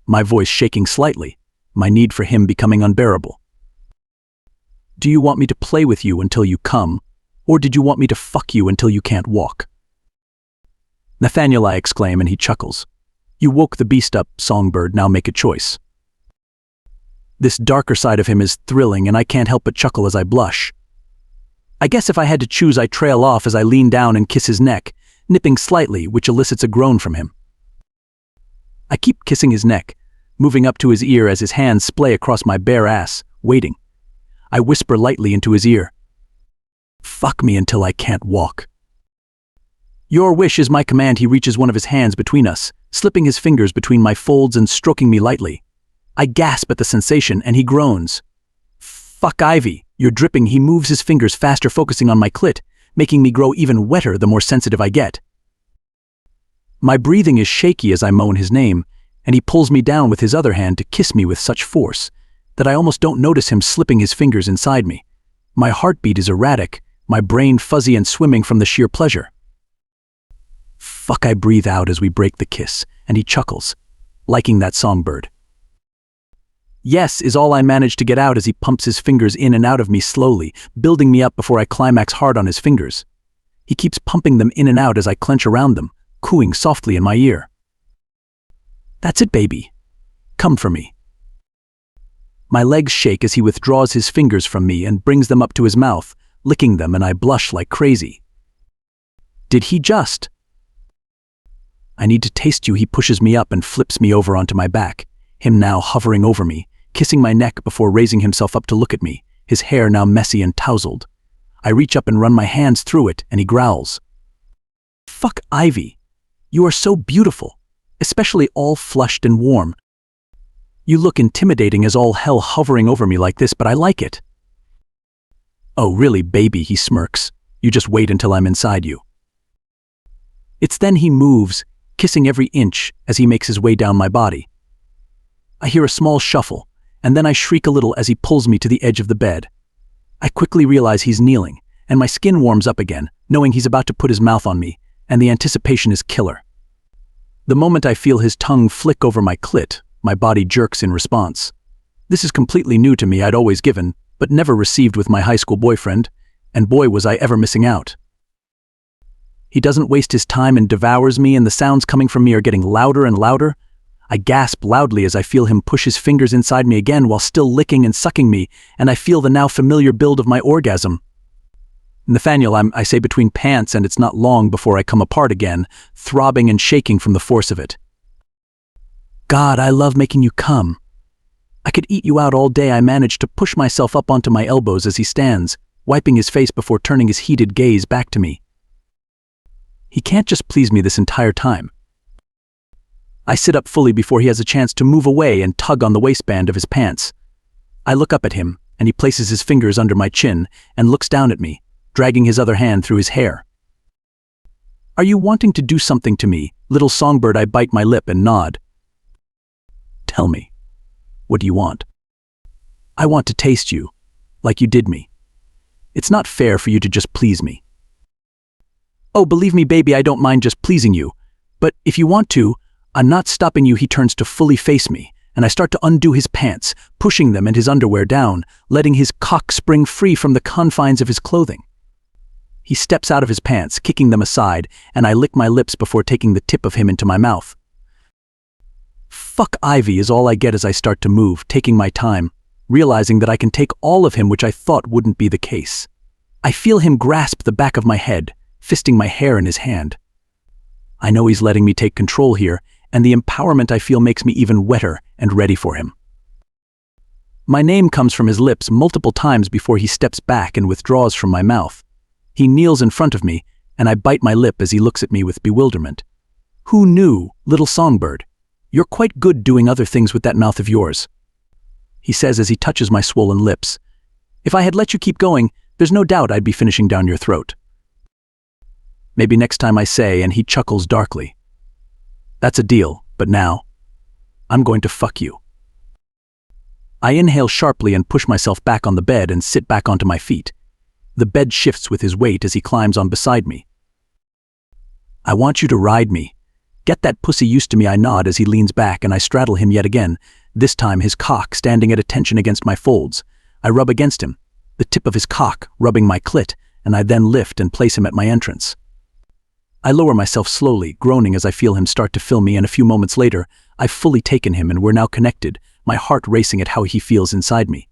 my voice shaking slightly, my need for him becoming unbearable. "Do you want me to play with you until you come, or did you want me to fuck you until you can't walk?" "Nathaniel," I exclaim, and he chuckles. "You woke the beast up, Songbird, now make a choice." This darker side of him is thrilling, and I can't help but chuckle as I blush. I guess if I had to choose, I trail off as I lean down and kiss his neck, nipping slightly, which elicits a groan from him. I keep kissing his neck, moving up to his ear as his hands splay across my bare ass, waiting. I whisper lightly into his ear. Fuck me until I can't walk. Your wish is my command. He reaches one of his hands between us, slipping his fingers between my folds and stroking me lightly. I gasp at the sensation and he groans. Fuck Ivy, you're dripping. He moves his fingers faster, focusing on my clit, making me grow even wetter the more sensitive I get. My breathing is shaky as I moan his name, and he pulls me down with his other hand to kiss me with such force that I almost don't notice him slipping his fingers inside me. My heartbeat is erratic, my brain fuzzy and swimming from the sheer pleasure. Fuck, I breathe out as we break the kiss, and he chuckles, liking that songbird. Yes is all I manage to get out as he pumps his fingers in and out of me slowly, building me up before I climax hard on his fingers. He keeps pumping them in and out as I clench around them, cooing softly in my ear. That's it, baby. Come for me. My legs shake as he withdraws his fingers from me and brings them up to his mouth, licking them, and I blush like crazy. Did he just? I need to taste you. He pushes me up and flips me over onto my back, him now hovering over me, kissing my neck before raising himself up to look at me, his hair now messy and tousled. I reach up and run my hands through it, and he growls. Fuck Ivy. You are so beautiful, especially all flushed and warm. You look intimidating as all hell hovering over me like this, but I like it. Oh, really, baby, he smirks. You just wait until I'm inside you. It's then he moves, kissing every inch as he makes his way down my body. I hear a small shuffle, and then I shriek a little as he pulls me to the edge of the bed. I quickly realize he's kneeling, and my skin warms up again, knowing he's about to put his mouth on me, and the anticipation is killer. The moment I feel his tongue flick over my clit, my body jerks in response. This is completely new to me. I'd always given, but never received with my high school boyfriend, and boy was I ever missing out. He doesn't waste his time and devours me, and the sounds coming from me are getting louder and louder. I gasp loudly as I feel him push his fingers inside me again while still licking and sucking me, and I feel the now familiar build of my orgasm. Nathaniel, I say between pants, and it's not long before I come apart again, throbbing and shaking from the force of it. God, I love making you come. I could eat you out all day. I manage to push myself up onto my elbows as he stands, wiping his face before turning his heated gaze back to me. He can't just please me this entire time. I sit up fully before he has a chance to move away and tug on the waistband of his pants. I look up at him, and he places his fingers under my chin and looks down at me, dragging his other hand through his hair. Are you wanting to do something to me, little songbird? I bite my lip and nod. Tell me, what do you want? I want to taste you, like you did me. It's not fair for you to just please me. Oh, believe me, baby, I don't mind just pleasing you. But if you want to, I'm not stopping you. He turns to fully face me, and I start to undo his pants, pushing them and his underwear down, letting his cock spring free from the confines of his clothing. He steps out of his pants, kicking them aside, and I lick my lips before taking the tip of him into my mouth. Fuck Ivy is all I get as I start to move, taking my time, realizing that I can take all of him, which I thought wouldn't be the case. I feel him grasp the back of my head, fisting my hair in his hand. I know he's letting me take control here, and the empowerment I feel makes me even wetter and ready for him. My name comes from his lips multiple times before he steps back and withdraws from my mouth. He kneels in front of me, and I bite my lip as he looks at me with bewilderment. Who knew, little songbird? You're quite good doing other things with that mouth of yours, he says as he touches my swollen lips. If I had let you keep going, there's no doubt I'd be finishing down your throat. Maybe next time, I say, and he chuckles darkly. That's a deal, but now, I'm going to fuck you. I inhale sharply and push myself back on the bed and sit back onto my feet. The bed shifts with his weight as he climbs on beside me. I want you to ride me. Get that pussy used to me, I nod as he leans back, and I straddle him yet again, this time his cock standing at attention against my folds. I rub against him, the tip of his cock rubbing my clit, and I then lift and place him at my entrance. I lower myself slowly, groaning as I feel him start to fill me, and a few moments later, I've fully taken him and we're now connected, my heart racing at how he feels inside me.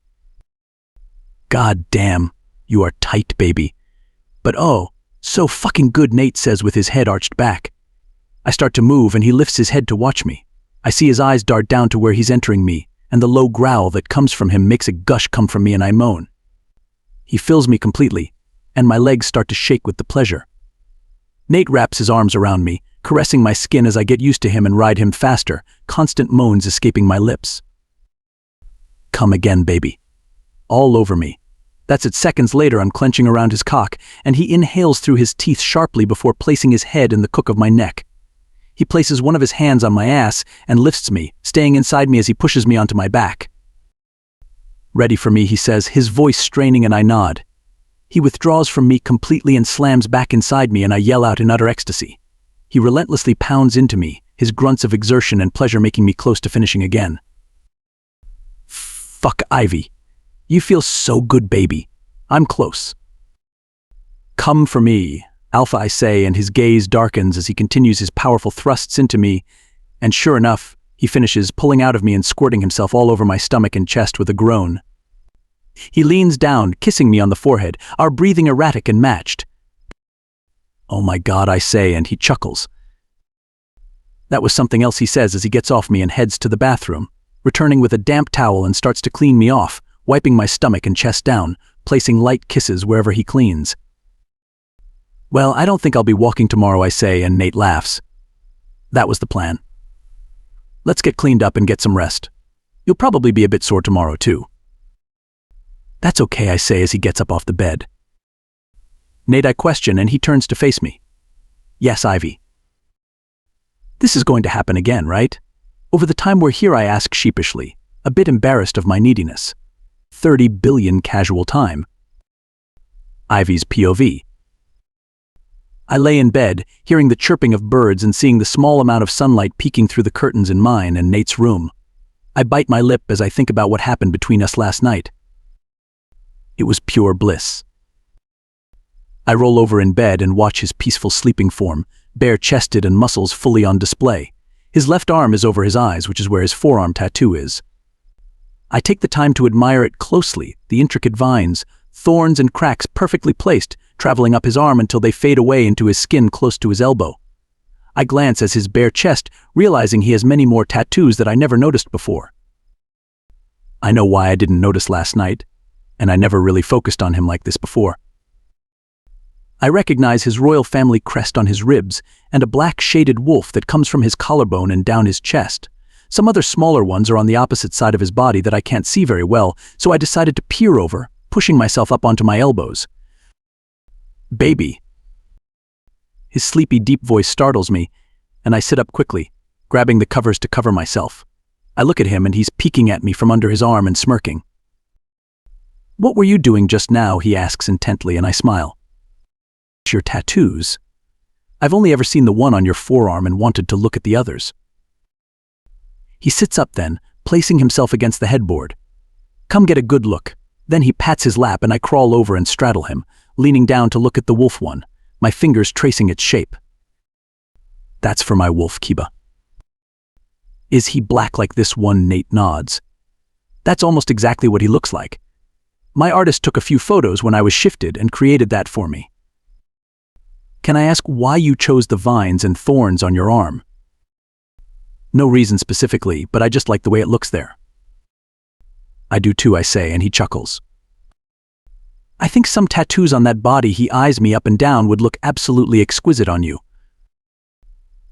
God damn, you are tight, baby. But oh, so fucking good, Nate says with his head arched back. I start to move and he lifts his head to watch me. I see his eyes dart down to where he's entering me, and the low growl that comes from him makes a gush come from me and I moan. He fills me completely, and my legs start to shake with the pleasure. Nate wraps his arms around me, caressing my skin as I get used to him and ride him faster, constant moans escaping my lips. Come again, baby. All over me. That's it. Seconds later, I'm clenching around his cock, and he inhales through his teeth sharply before placing his head in the crook of my neck. He places one of his hands on my ass and lifts me, staying inside me as he pushes me onto my back. Ready for me, he says, his voice straining, and I nod. He withdraws from me completely and slams back inside me, and I yell out in utter ecstasy. He relentlessly pounds into me, his grunts of exertion and pleasure making me close to finishing again. Fuck, Ivy. You feel so good, baby. I'm close. Come for me, Alpha, I say, and his gaze darkens as he continues his powerful thrusts into me, and sure enough, he finishes, pulling out of me and squirting himself all over my stomach and chest with a groan. He leans down, kissing me on the forehead, our breathing erratic and matched. Oh my God, I say, and he chuckles. That was something else, he says as he gets off me and heads to the bathroom, returning with a damp towel and starts to clean me off, wiping my stomach and chest down, placing light kisses wherever he cleans. Well, I don't think I'll be walking tomorrow, I say, and Nate laughs. That was the plan. Let's get cleaned up and get some rest. You'll probably be a bit sore tomorrow, too. That's okay, I say as he gets up off the bed. Nate, I question, and he turns to face me. Yes, Ivy. This is going to happen again, right? Over the time we're here, I ask sheepishly, a bit embarrassed of my neediness. 30 billion casual time. Ivy's POV. I lay in bed, hearing the chirping of birds and seeing the small amount of sunlight peeking through the curtains in mine and Nate's room. I bite my lip as I think about what happened between us last night. It was pure bliss. I roll over in bed and watch his peaceful sleeping form, bare-chested and muscles fully on display. His left arm is over his eyes, which is where his forearm tattoo is. I take the time to admire it closely, the intricate vines, thorns and cracks perfectly placed, traveling up his arm until they fade away into his skin close to his elbow. I glance at his bare chest, realizing he has many more tattoos that I never noticed before. I know why I didn't notice last night, and I never really focused on him like this before. I recognize his royal family crest on his ribs and a black shaded wolf that comes from his collarbone and down his chest. Some other smaller ones are on the opposite side of his body that I can't see very well, so I decided to peer over, pushing myself up onto my elbows. Baby. His sleepy, deep voice startles me, and I sit up quickly, grabbing the covers to cover myself. I look at him and he's peeking at me from under his arm and smirking. What were you doing just now? He asks intently, and I smile. Your tattoos. I've only ever seen the one on your forearm and wanted to look at the others. He sits up then, placing himself against the headboard. Come get a good look. Then he pats his lap and I crawl over and straddle him, leaning down to look at the wolf one, my fingers tracing its shape. That's for my wolf, Kiba. Is he black like this one? Nate nods. That's almost exactly what he looks like. My artist took a few photos when I was shifted and created that for me. Can I ask why you chose the vines and thorns on your arm? No reason specifically, but I just like the way it looks there. I do too, I say, and he chuckles. I think some tattoos on that body, he eyes me up and down, would look absolutely exquisite on you.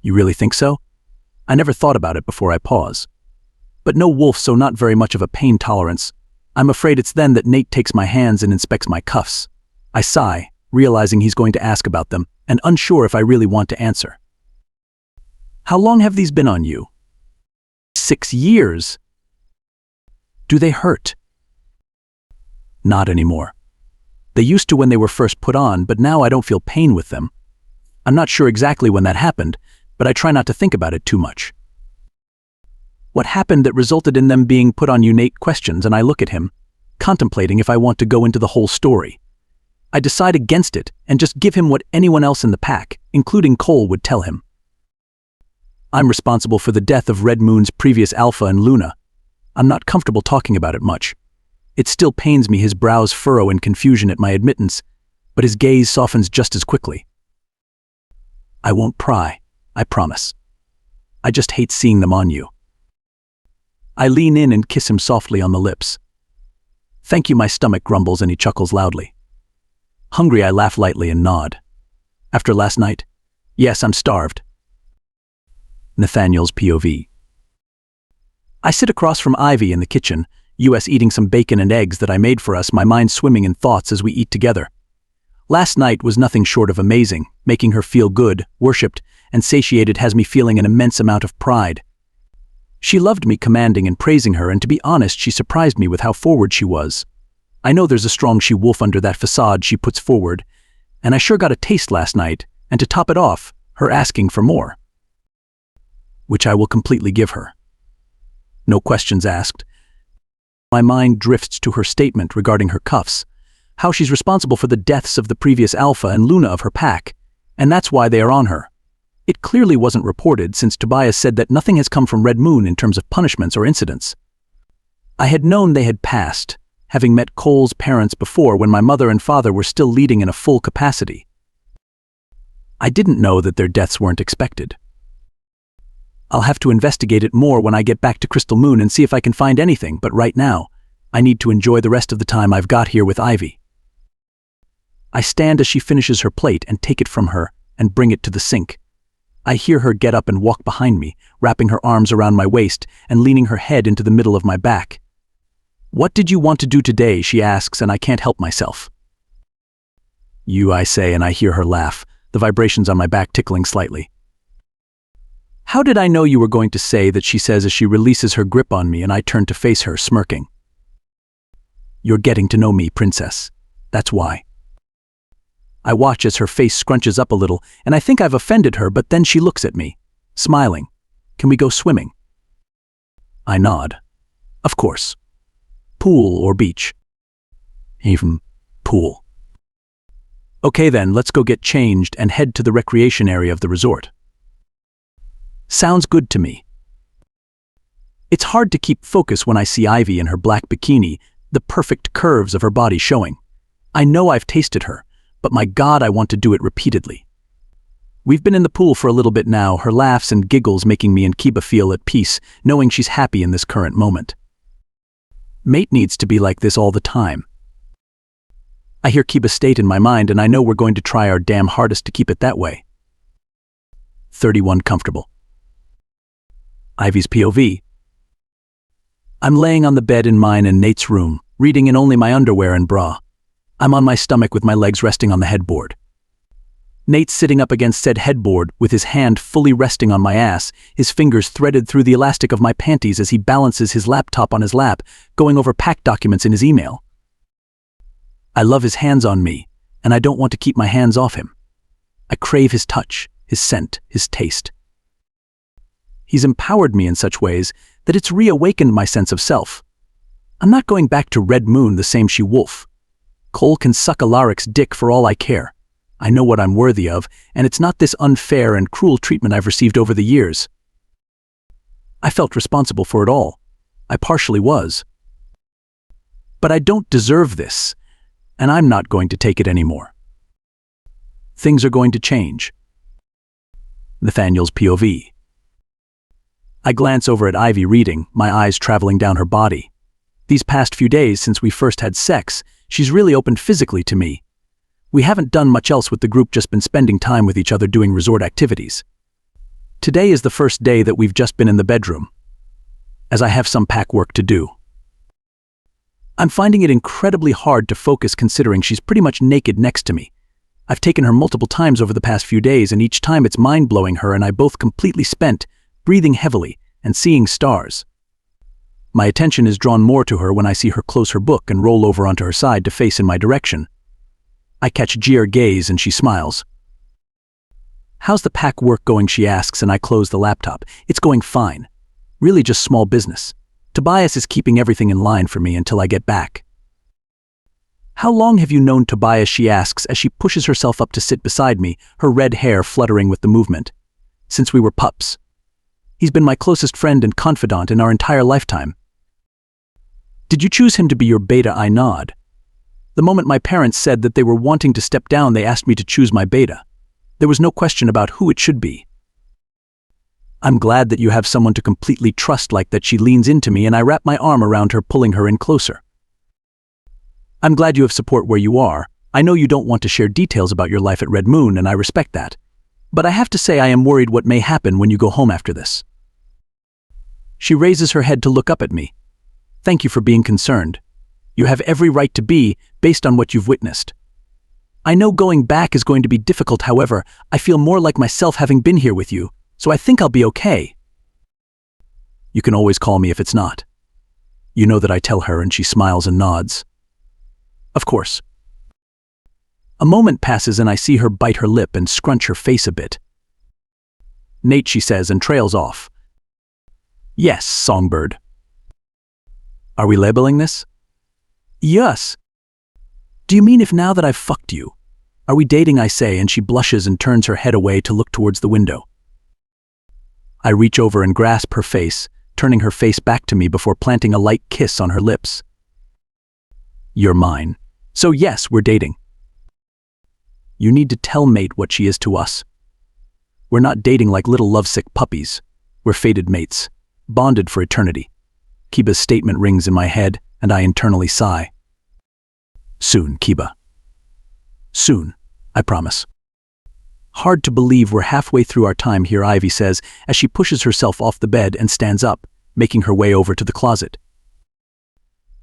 You really think so? I never thought about it before. I pause. But no wolf, so not very much of a pain tolerance. I'm afraid it's then that Nate takes my hands and inspects my cuffs. I sigh, realizing he's going to ask about them, and unsure if I really want to answer. How long have these been on you? 6 years. Do they hurt? Not anymore. They used to when they were first put on, but now I don't feel pain with them. I'm not sure exactly when that happened, but I try not to think about it too much. What happened that resulted in them being put on you? Nate questions, and I look at him, contemplating if I want to go into the whole story. I decide against it and just give him what anyone else in the pack, including Cole, would tell him. I'm responsible for the death of Red Moon's previous Alpha and Luna. I'm not comfortable talking about it much. It still pains me his brows furrow in confusion at my admittance, but his gaze softens just as quickly. I won't pry, I promise. I just hate seeing them on you. I lean in and kiss him softly on the lips. Thank you, my stomach grumbles and he chuckles loudly. Hungry, I laugh lightly and nod. After last night? Yes, I'm starved. Nathaniel's POV. I sit across from Ivy in the kitchen, US eating some bacon and eggs that I made for us, my mind swimming in thoughts as we eat together. Last night was nothing short of amazing. Making her feel good, worshipped, and satiated has me feeling an immense amount of pride. She loved me commanding and praising her, and to be honest, she surprised me with how forward she was. I know there's a strong she-wolf under that facade she puts forward, and I sure got a taste last night, and to top it off, her asking for more. Which I will completely give her. No questions asked. My mind drifts to her statement regarding her cuffs, how she's responsible for the deaths of the previous Alpha and Luna of her pack, and that's why they are on her. It clearly wasn't reported, since Tobias said that nothing has come from Red Moon in terms of punishments or incidents. I had known they had passed, having met Cole's parents before when my mother and father were still leading in a full capacity. I didn't know that their deaths weren't expected. I'll have to investigate it more when I get back to Crystal Moon and see if I can find anything, but right now, I need to enjoy the rest of the time I've got here with Ivy. I stand as she finishes her plate and take it from her and bring it to the sink. I hear her get up and walk behind me, wrapping her arms around my waist and leaning her head into the middle of my back. What did you want to do today? She asks, and I can't help myself. You, I say, and I hear her laugh, the vibrations on my back tickling slightly. How did I know you were going to say that? She says as she releases her grip on me, and I turn to face her, smirking. You're getting to know me, princess. That's why. I watch as her face scrunches up a little, and I think I've offended her, but then she looks at me, smiling. Can we go swimming? I nod. Of course. Pool or beach? Even pool. Okay then, let's go get changed and head to the recreation area of the resort. Sounds good to me. It's hard to keep focus when I see Ivy in her black bikini, the perfect curves of her body showing. I know I've tasted her, but my God, I want to do it repeatedly. We've been in the pool for a little bit now, her laughs and giggles making me and Kiba feel at peace, knowing she's happy in this current moment. Mate needs to be like this all the time. I hear Kiba state in my mind, and I know we're going to try our damn hardest to keep it that way. 31 comfortable. Ivy's POV. I'm laying on the bed in mine and Nate's room, reading in only my underwear and bra. I'm on my stomach with my legs resting on the headboard. Nate's sitting up against said headboard with his hand fully resting on my ass, his fingers threaded through the elastic of my panties as he balances his laptop on his lap, going over packed documents in his email. I love his hands on me, and I don't want to keep my hands off him. I crave his touch, his scent, his taste. He's empowered me in such ways that it's reawakened my sense of self. I'm not going back to Red Moon the same she-wolf. Cole can suck Alaric's dick for all I care. I know what I'm worthy of, and it's not this unfair and cruel treatment I've received over the years. I felt responsible for it all. I partially was. But I don't deserve this, and I'm not going to take it anymore. Things are going to change. Nathaniel's POV. I glance over at Ivy reading, my eyes traveling down her body. These past few days since we first had sex, she's really opened physically to me. We haven't done much else with the group, just been spending time with each other doing resort activities. Today is the first day that we've just been in the bedroom, as I have some pack work to do. I'm finding it incredibly hard to focus considering she's pretty much naked next to me. I've taken her multiple times over the past few days, and each time it's mind-blowing, her and I both completely spent, breathing heavily and seeing stars. My attention is drawn more to her when I see her close her book and roll over onto her side to face in my direction. I catch Gier gaze and she smiles. How's the pack work going? She asks, and I close the laptop. It's going fine. Really just small business. Tobias is keeping everything in line for me until I get back. How long have you known Tobias? She asks as she pushes herself up to sit beside me, her red hair fluttering with the movement. Since we were pups. He's been my closest friend and confidant in our entire lifetime. Did you choose him to be your beta? I nod. The moment my parents said that they were wanting to step down, they asked me to choose my beta. There was no question about who it should be. I'm glad that you have someone to completely trust like that. She leans into me and I wrap my arm around her, pulling her in closer. I'm glad you have support where you are. I know you don't want to share details about your life at Red Moon, and I respect that. But I have to say I am worried what may happen when you go home after this. She raises her head to look up at me. Thank you for being concerned. You have every right to be, based on what you've witnessed. I know going back is going to be difficult, however, I feel more like myself having been here with you, so I think I'll be okay. You can always call me if it's not. You know that I tell her, and she smiles and nods. Of course. A moment passes and I see her bite her lip and scrunch her face a bit. Nate, she says, and trails off. Yes, Songbird. Are we labeling this? Yes. Do you mean if now that I've fucked you? Are we dating, I say, and she blushes and turns her head away to look towards the window. I reach over and grasp her face, turning her face back to me before planting a light kiss on her lips. You're mine. So yes, we're dating. You need to tell Mate what she is to us. We're not dating like little lovesick puppies. We're fated mates, bonded for eternity. Kiba's statement rings in my head, and I internally sigh. Soon, Kiba. Soon, I promise. Hard to believe we're halfway through our time here, Ivy says, as she pushes herself off the bed and stands up, making her way over to the closet.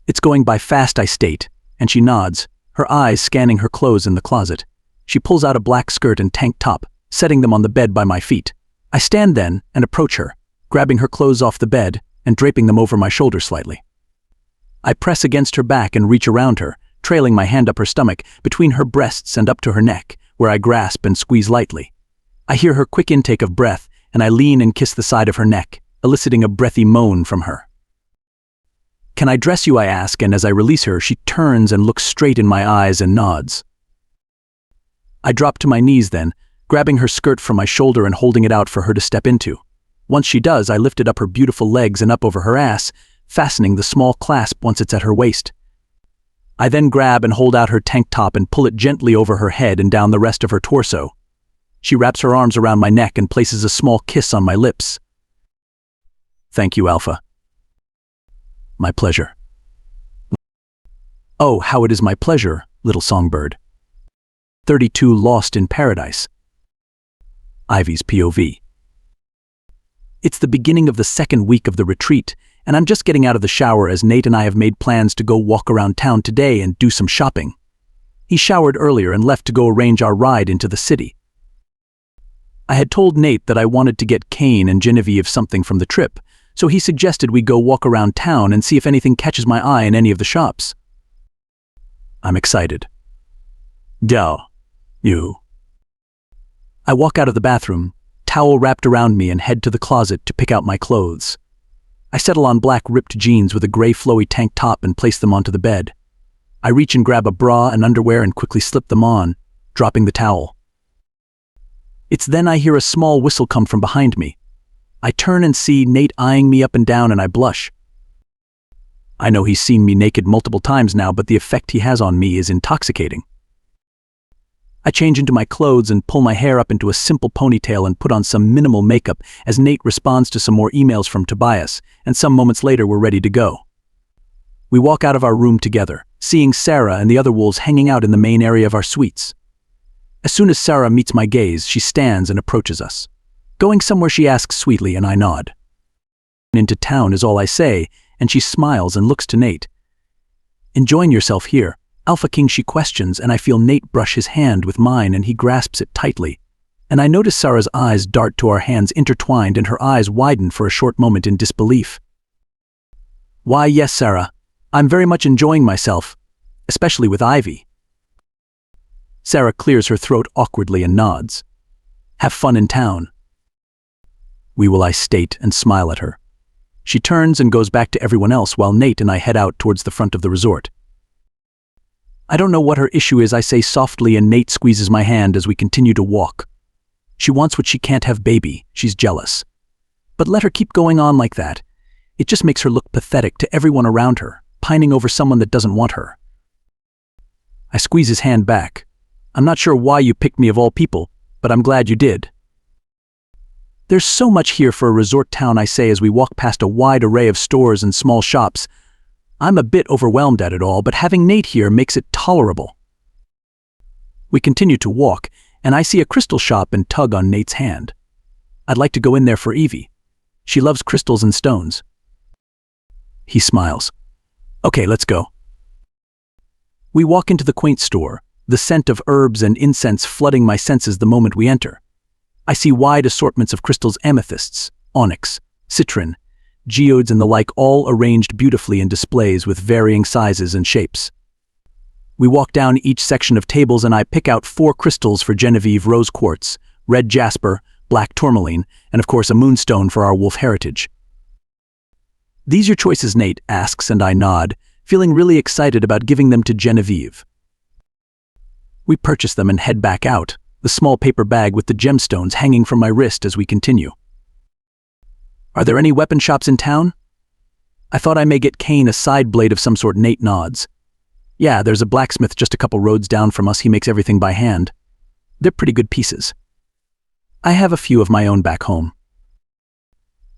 It's going by fast, I state, and she nods, her eyes scanning her clothes in the closet. She pulls out a black skirt and tank top, setting them on the bed by my feet. I stand then and approach her, grabbing her clothes off the bed and draping them over my shoulder slightly. I press against her back and reach around her, trailing my hand up her stomach, between her breasts and up to her neck, where I grasp and squeeze lightly. I hear her quick intake of breath, and I lean and kiss the side of her neck, eliciting a breathy moan from her. Can I dress you, I ask, and as I release her, she turns and looks straight in my eyes and nods. I drop to my knees then, grabbing her skirt from my shoulder and holding it out for her to step into. Once she does, I lift it up her beautiful legs and up over her ass, fastening the small clasp once it's at her waist. I then grab and hold out her tank top and pull it gently over her head and down the rest of her torso. She wraps her arms around my neck and places a small kiss on my lips. Thank you, Alpha. My pleasure. Oh, how it is my pleasure, little songbird. 32 Lost in Paradise. Ivy's POV. It's the beginning of the second week of the retreat, and I'm just getting out of the shower as Nate and I have made plans to go walk around town today and do some shopping. He showered earlier and left to go arrange our ride into the city. I had told Nate that I wanted to get Kane and Genevieve something from the trip, so he suggested we go walk around town and see if anything catches my eye in any of the shops. I'm excited. You. I walk out of the bathroom, towel wrapped around me, and head to the closet to pick out my clothes. I settle on black ripped jeans with a gray flowy tank top and place them onto the bed. I reach and grab a bra and underwear and quickly slip them on, dropping the towel. It's then I hear a small whistle come from behind me. I turn and see Nate eyeing me up and down, and I blush. I know he's seen me naked multiple times now, but the effect he has on me is intoxicating. I change into my clothes and pull my hair up into a simple ponytail and put on some minimal makeup as Nate responds to some more emails from Tobias, and some moments later we're ready to go. We walk out of our room together, seeing Sarah and the other wolves hanging out in the main area of our suites. As soon as Sarah meets my gaze, she stands and approaches us. Going somewhere, she asks sweetly, and I nod. Into town is all I say, and she smiles and looks to Nate. Enjoying yourself here, Alpha King, she questions, and I feel Nate brush his hand with mine and he grasps it tightly. And I notice Sarah's eyes dart to our hands intertwined, and her eyes widen for a short moment in disbelief. Why, yes, Sarah. I'm very much enjoying myself, especially with Ivy. Sarah clears her throat awkwardly and nods. Have fun in town. We will, I state and smile at her. She turns and goes back to everyone else while Nate and I head out towards the front of the resort. I don't know what her issue is, I say softly, and Nate squeezes my hand as we continue to walk. She wants what she can't have, baby. She's jealous. But let her keep going on like that. It just makes her look pathetic to everyone around her, pining over someone that doesn't want her. I squeeze his hand back. I'm not sure why you picked me of all people, but I'm glad you did. There's so much here for a resort town, I say as we walk past a wide array of stores and small shops. I'm a bit overwhelmed at it all, but having Nate here makes it tolerable. We continue to walk, and I see a crystal shop and tug on Nate's hand. I'd like to go in there for Evie. She loves crystals and stones. He smiles. Okay, let's go. We walk into the quaint store, the scent of herbs and incense flooding my senses the moment we enter. I see wide assortments of crystals, amethysts, onyx, citron, geodes and the like, all arranged beautifully in displays with varying sizes and shapes. We walk down each section of tables and I pick out 4 crystals for Genevieve: rose quartz, red jasper, black tourmaline, and of course a moonstone for our wolf heritage. These your choices, Nate asks, and I nod, feeling really excited about giving them to Genevieve. We purchase them and head back out, the small paper bag with the gemstones hanging from my wrist as we continue. Are there any weapon shops in town? I thought I may get Kane a side blade of some sort. Nate nods. Yeah, there's a blacksmith just a couple roads down from us. He makes everything by hand. They're pretty good pieces. I have a few of my own back home.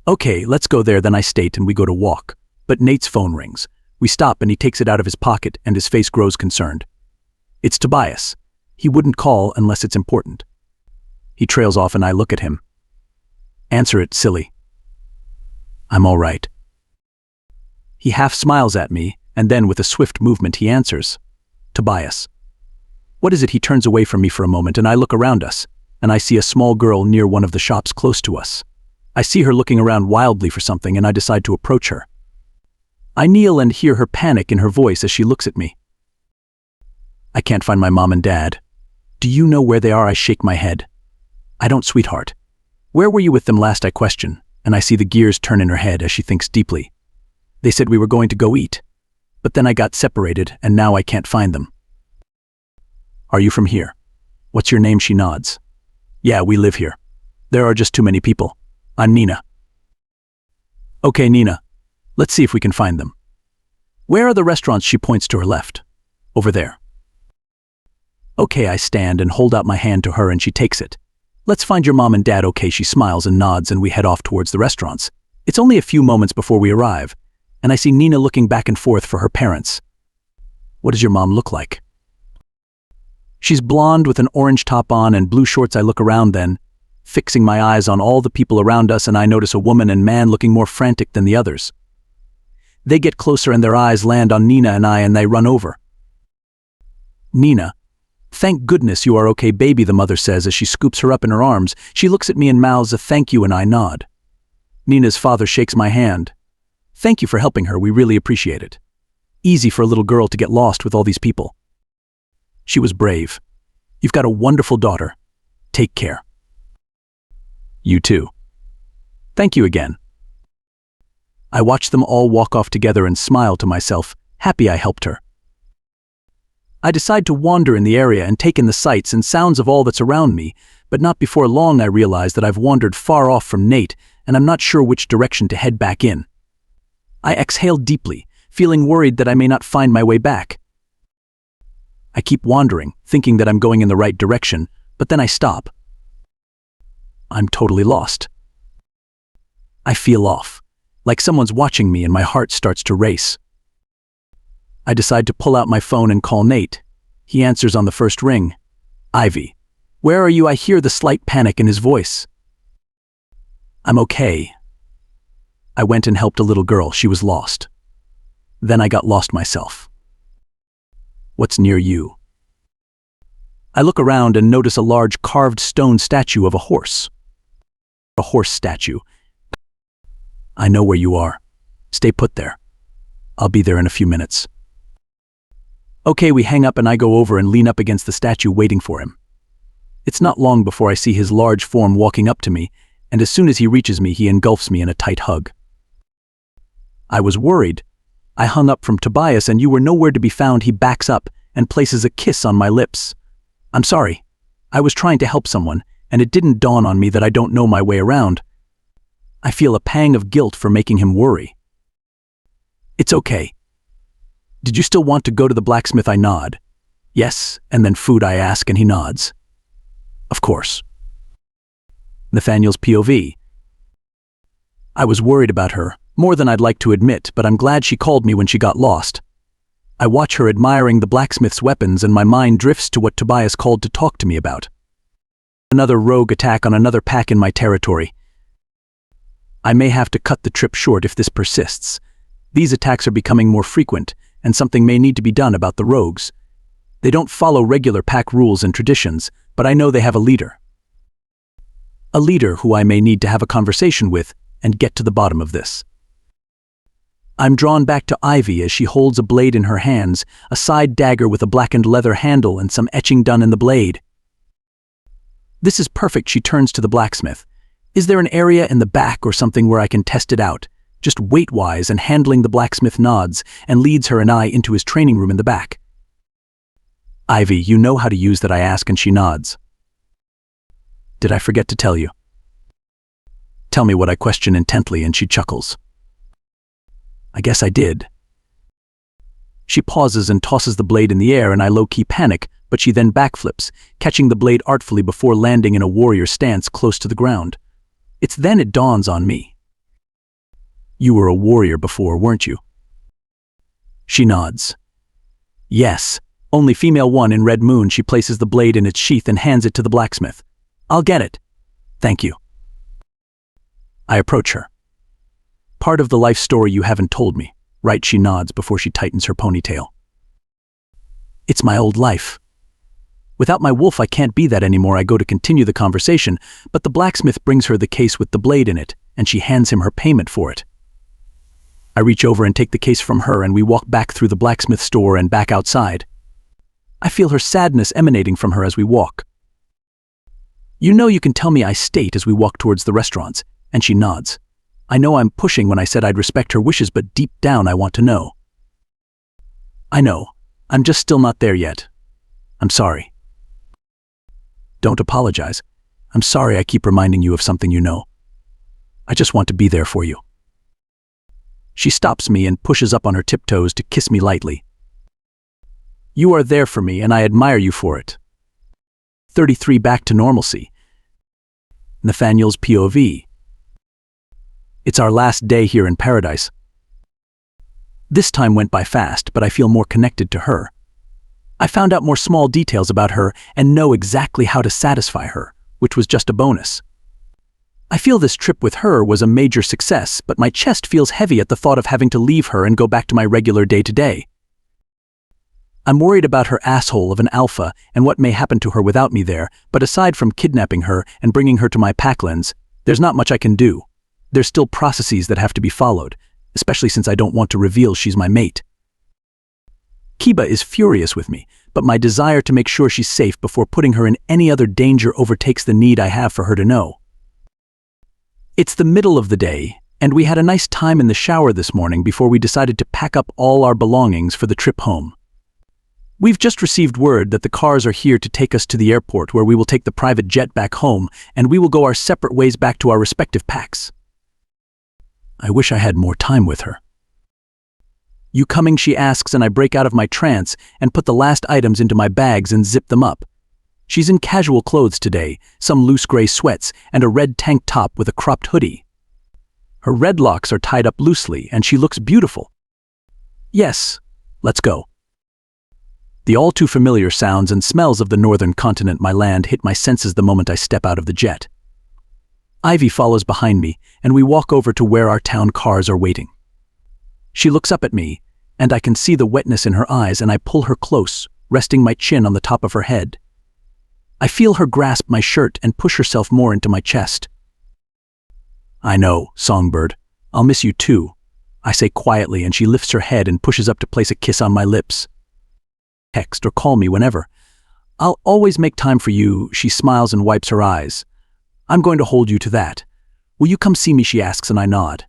Okay, let's go there, then I state, and we go to walk. But Nate's phone rings. We stop and he takes it out of his pocket and his face grows concerned. It's Tobias. He wouldn't call unless it's important. He trails off and I look at him. Answer it, silly. I'm all right. He half smiles at me, and then with a swift movement he answers. Tobias. What is it? He turns away from me for a moment and I look around us, and I see a small girl near one of the shops close to us. I see her looking around wildly for something and I decide to approach her. I kneel and hear her panic in her voice as she looks at me. I can't find my mom and dad. Do you know where they are? I shake my head. I don't, sweetheart. Where were you with them last? I question, and I see the gears turn in her head as she thinks deeply. They said we were going to go eat, but then I got separated and now I can't find them. Are you from here? What's your name? She nods. Yeah, we live here. There are just too many people. I'm Nina. Okay, Nina. Let's see if we can find them. Where are the restaurants? She points to her left. Over there. Okay, I stand and hold out my hand to her and she takes it. Let's find your mom and dad. Okay, she smiles and nods and we head off towards the restaurants. It's only a few moments before we arrive, and I see Nina looking back and forth for her parents. What does your mom look like? She's blonde with an orange top on and blue shorts. I look around then, fixing my eyes on all the people around us, and I notice a woman and man looking more frantic than the others. They get closer and their eyes land on Nina and I and they run over. Nina. Thank goodness you are okay, baby, the mother says as she scoops her up in her arms. She looks at me and mouths a thank you and I nod. Nina's father shakes my hand. Thank you for helping her, we really appreciate it. Easy for a little girl to get lost with all these people. She was brave. You've got a wonderful daughter. Take care. You too. Thank you again. I watch them all walk off together and smile to myself, happy I helped her. I decide to wander in the area and take in the sights and sounds of all that's around me, but not before long I realize that I've wandered far off from Nate and I'm not sure which direction to head back in. I exhale deeply, feeling worried that I may not find my way back. I keep wandering, thinking that I'm going in the right direction, but then I stop. I'm totally lost. I feel off, like someone's watching me, and my heart starts to race. I decide to pull out my phone and call Nate. He answers on the first ring. Ivy. Where are you? I hear the slight panic in his voice. I'm okay. I went and helped a little girl. She was lost. Then I got lost myself. What's near you? I look around and notice a large carved stone statue of a horse. A horse statue. I know where you are. Stay put there. I'll be there in a few minutes. Okay, we hang up and I go over and lean up against the statue waiting for him. It's not long before I see his large form walking up to me, and as soon as he reaches me, he engulfs me in a tight hug. I was worried. I hung up from Tobias and you were nowhere to be found. He backs up and places a kiss on my lips. I'm sorry. I was trying to help someone, and it didn't dawn on me that I don't know my way around. I feel a pang of guilt for making him worry. It's okay. Did you still want to go to the blacksmith? I nod. Yes, and then food, I ask, and he nods. Of course. Nathaniel's POV. I was worried about her, more than I'd like to admit, but I'm glad she called me when she got lost. I watch her admiring the blacksmith's weapons and my mind drifts to what Tobias called to talk to me about. Another rogue attack on another pack in my territory. I may have to cut the trip short if this persists. These attacks are becoming more frequent, and something may need to be done about the rogues. They don't follow regular pack rules and traditions, but I know they have a leader. A leader who I may need to have a conversation with and get to the bottom of this. I'm drawn back to Ivy as she holds a blade in her hands, a side dagger with a blackened leather handle and some etching done in the blade. This is perfect, she turns to the blacksmith. Is there an area in the back or something where I can test it out? Just weight-wise, and handling the blacksmith nods and leads her and I into his training room in the back. Ivy, you know how to use that, I ask, and she nods. Did I forget to tell you? Tell me what I question intently, and she chuckles. I guess I did. She pauses and tosses the blade in the air, and I low-key panic, but she then backflips, catching the blade artfully before landing in a warrior stance close to the ground. It's then it dawns on me. You were a warrior before, weren't you? She nods. Yes, only female one in Red Moon. She places the blade in its sheath and hands it to the blacksmith. I'll get it. Thank you. I approach her. Part of the life story you haven't told me, right? She nods before she tightens her ponytail. It's my old life. Without my wolf, I can't be that anymore. I go to continue the conversation, but the blacksmith brings her the case with the blade in it, and she hands him her payment for it. I reach over and take the case from her, and we walk back through the blacksmith store and back outside. I feel her sadness emanating from her as we walk. You know you can tell me, I state as we walk towards the restaurants, and she nods. I know I'm pushing when I said I'd respect her wishes, but deep down I want to know. I know. I'm just still not there yet. I'm sorry. Don't apologize. I'm sorry I keep reminding you of something you know. I just want to be there for you. She stops me and pushes up on her tiptoes to kiss me lightly. You are there for me, and I admire you for it. 33 back to normalcy. Nathaniel's POV. It's our last day here in paradise. This time went by fast, but I feel more connected to her. I found out more small details about her and know exactly how to satisfy her, which was just a bonus. I feel this trip with her was a major success, but my chest feels heavy at the thought of having to leave her and go back to my regular day-to-day. I'm worried about her asshole of an alpha and what may happen to her without me there, but aside from kidnapping her and bringing her to my packlands, there's not much I can do. There's still processes that have to be followed, especially since I don't want to reveal she's my mate. Kiba is furious with me, but my desire to make sure she's safe before putting her in any other danger overtakes the need I have for her to know. It's the middle of the day, and we had a nice time in the shower this morning before we decided to pack up all our belongings for the trip home. We've just received word that the cars are here to take us to the airport, where we will take the private jet back home, and we will go our separate ways back to our respective packs. I wish I had more time with her. You coming? She asks, and I break out of my trance and put the last items into my bags and zip them up. She's in casual clothes today, some loose gray sweats and a red tank top with a cropped hoodie. Her red locks are tied up loosely and she looks beautiful. Yes, let's go. The all too familiar sounds and smells of the northern continent, my land, hit my senses the moment I step out of the jet. Ivy follows behind me, and we walk over to where our town cars are waiting. She looks up at me, and I can see the wetness in her eyes, and I pull her close, resting my chin on the top of her head. I feel her grasp my shirt and push herself more into my chest. I know, Songbird. I'll miss you too, I say quietly, and she lifts her head and pushes up to place a kiss on my lips. Text or call me whenever. I'll always make time for you, she smiles and wipes her eyes. I'm going to hold you to that. Will you come see me, she asks, and I nod.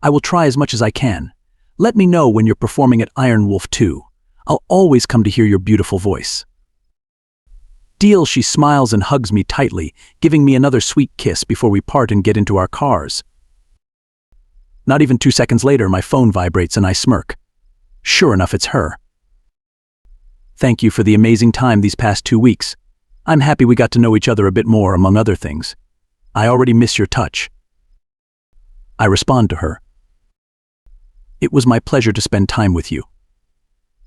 I will try as much as I can. Let me know when you're performing at Iron Wolf 2. I'll always come to hear your beautiful voice. Deal, she smiles and hugs me tightly, giving me another sweet kiss before we part and get into our cars. Not even 2 seconds later, my phone vibrates and I smirk. Sure enough, it's her. Thank you for the amazing time these past 2 weeks. I'm happy we got to know each other a bit more, among other things. I already miss your touch. I respond to her. It was my pleasure to spend time with you.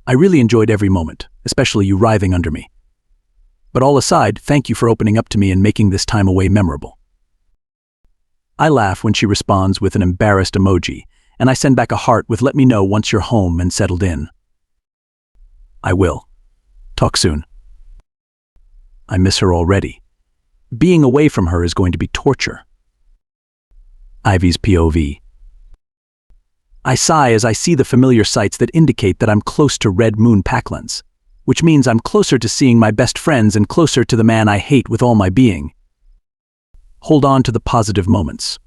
I really enjoyed every moment, especially you writhing under me. But all aside, thank you for opening up to me and making this time away memorable. I laugh when she responds with an embarrassed emoji, and I send back a heart with let me know once you're home and settled in. I will. Talk soon. I miss her already. Being away from her is going to be torture. Ivy's POV. I sigh as I see the familiar sights that indicate that I'm close to Red Moon Packlands, which means I'm closer to seeing my best friends and closer to the man I hate with all my being. Hold on to the positive moments.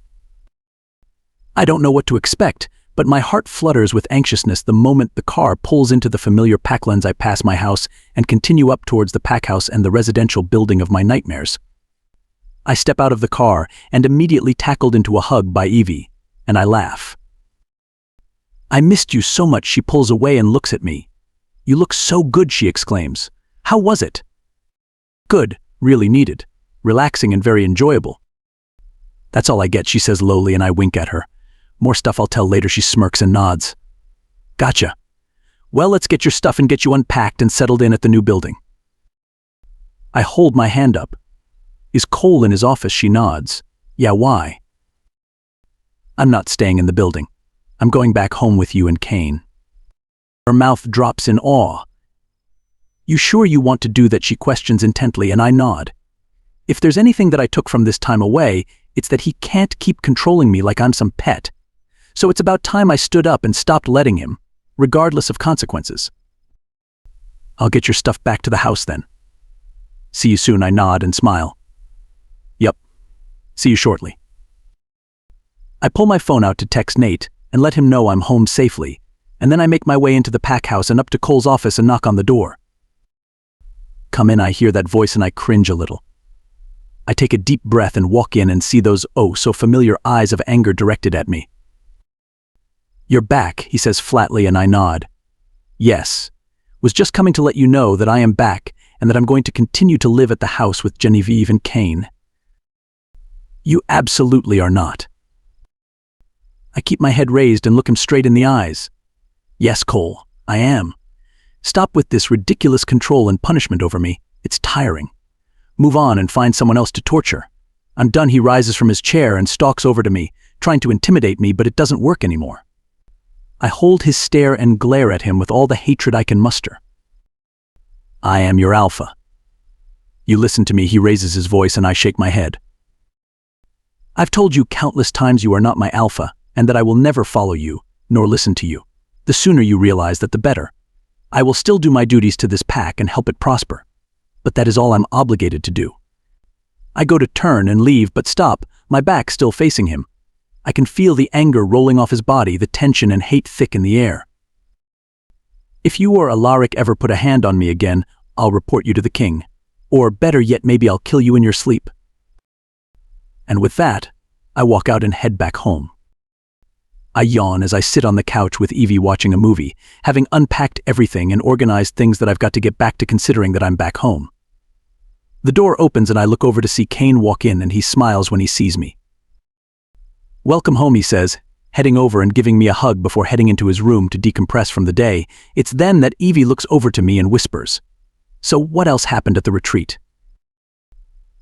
I don't know what to expect, but my heart flutters with anxiousness the moment the car pulls into the familiar Packlands. I pass my house and continue up towards the pack house and the residential building of my nightmares. I step out of the car and immediately tackled into a hug by Evie, and I laugh. I missed you so much. She pulls away and looks at me. You look so good, she exclaims. How was it? Good, really needed, relaxing and very enjoyable. That's all I get, she says lowly, and I wink at her. More stuff I'll tell later, she smirks and nods. Gotcha. Well, let's get your stuff and get you unpacked and settled in at the new building. I hold my hand up. Is Cole in his office? She nods. Yeah, why? I'm not staying in the building. I'm going back home with you and Kane. Her mouth drops in awe. You sure you want to do that? She questions intently, and I nod. If there's anything that I took from this time away, it's that he can't keep controlling me like I'm some pet. So it's about time I stood up and stopped letting him, regardless of consequences. I'll get your stuff back to the house then. See you soon, I nod and smile. Yup. See you shortly. I pull my phone out to text Nate and let him know I'm home safely, and then I make my way into the pack house and up to Cole's office and knock on the door. Come in, I hear that voice and I cringe a little. I take a deep breath and walk in and see those oh-so-familiar eyes of anger directed at me. You're back, he says flatly, and I nod. Yes. Was just coming to let you know that I am back and that I'm going to continue to live at the house with Genevieve and Kane. You absolutely are not. I keep my head raised and look him straight in the eyes. Yes, Cole, I am. Stop with this ridiculous control and punishment over me. It's tiring. Move on and find someone else to torture. I'm done. He rises from his chair and stalks over to me, trying to intimidate me, but it doesn't work anymore. I hold his stare and glare at him with all the hatred I can muster. I am your alpha. You listen to me, he raises his voice, and I shake my head. I've told you countless times you are not my alpha, and that I will never follow you, nor listen to you. The sooner you realize that, the better. I will still do my duties to this pack and help it prosper. But that is all I'm obligated to do. I go to turn and leave, but stop, my back still facing him. I can feel the anger rolling off his body, the tension and hate thick in the air. If you or Alaric ever put a hand on me again, I'll report you to the king. Or better yet, maybe I'll kill you in your sleep. And with that, I walk out and head back home. I yawn as I sit on the couch with Evie watching a movie, having unpacked everything and organized things that I've got to get back to, considering that I'm back home. The door opens and I look over to see Kane walk in, and he smiles when he sees me. Welcome home, he says, heading over and giving me a hug before heading into his room to decompress from the day. It's then that Evie looks over to me and whispers, So what else happened at the retreat?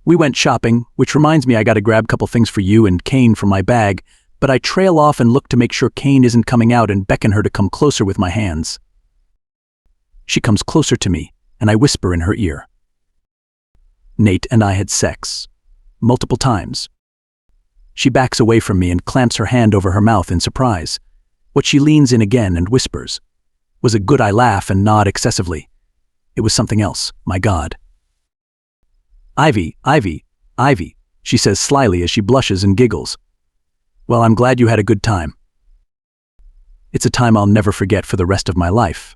We went shopping, which reminds me I gotta grab a couple things for you and Kane from my bag, but I trail off and look to make sure Kane isn't coming out and beckon her to come closer with my hands. She comes closer to me, and I whisper in her ear. Nate and I had sex. Multiple times. She backs away from me and clamps her hand over her mouth in surprise. But she leans in again and whispers. Was it good? I laugh and nod excessively. It was something else, my God. Ivy, she says slyly as she blushes and giggles. Well, I'm glad you had a good time. It's a time I'll never forget for the rest of my life.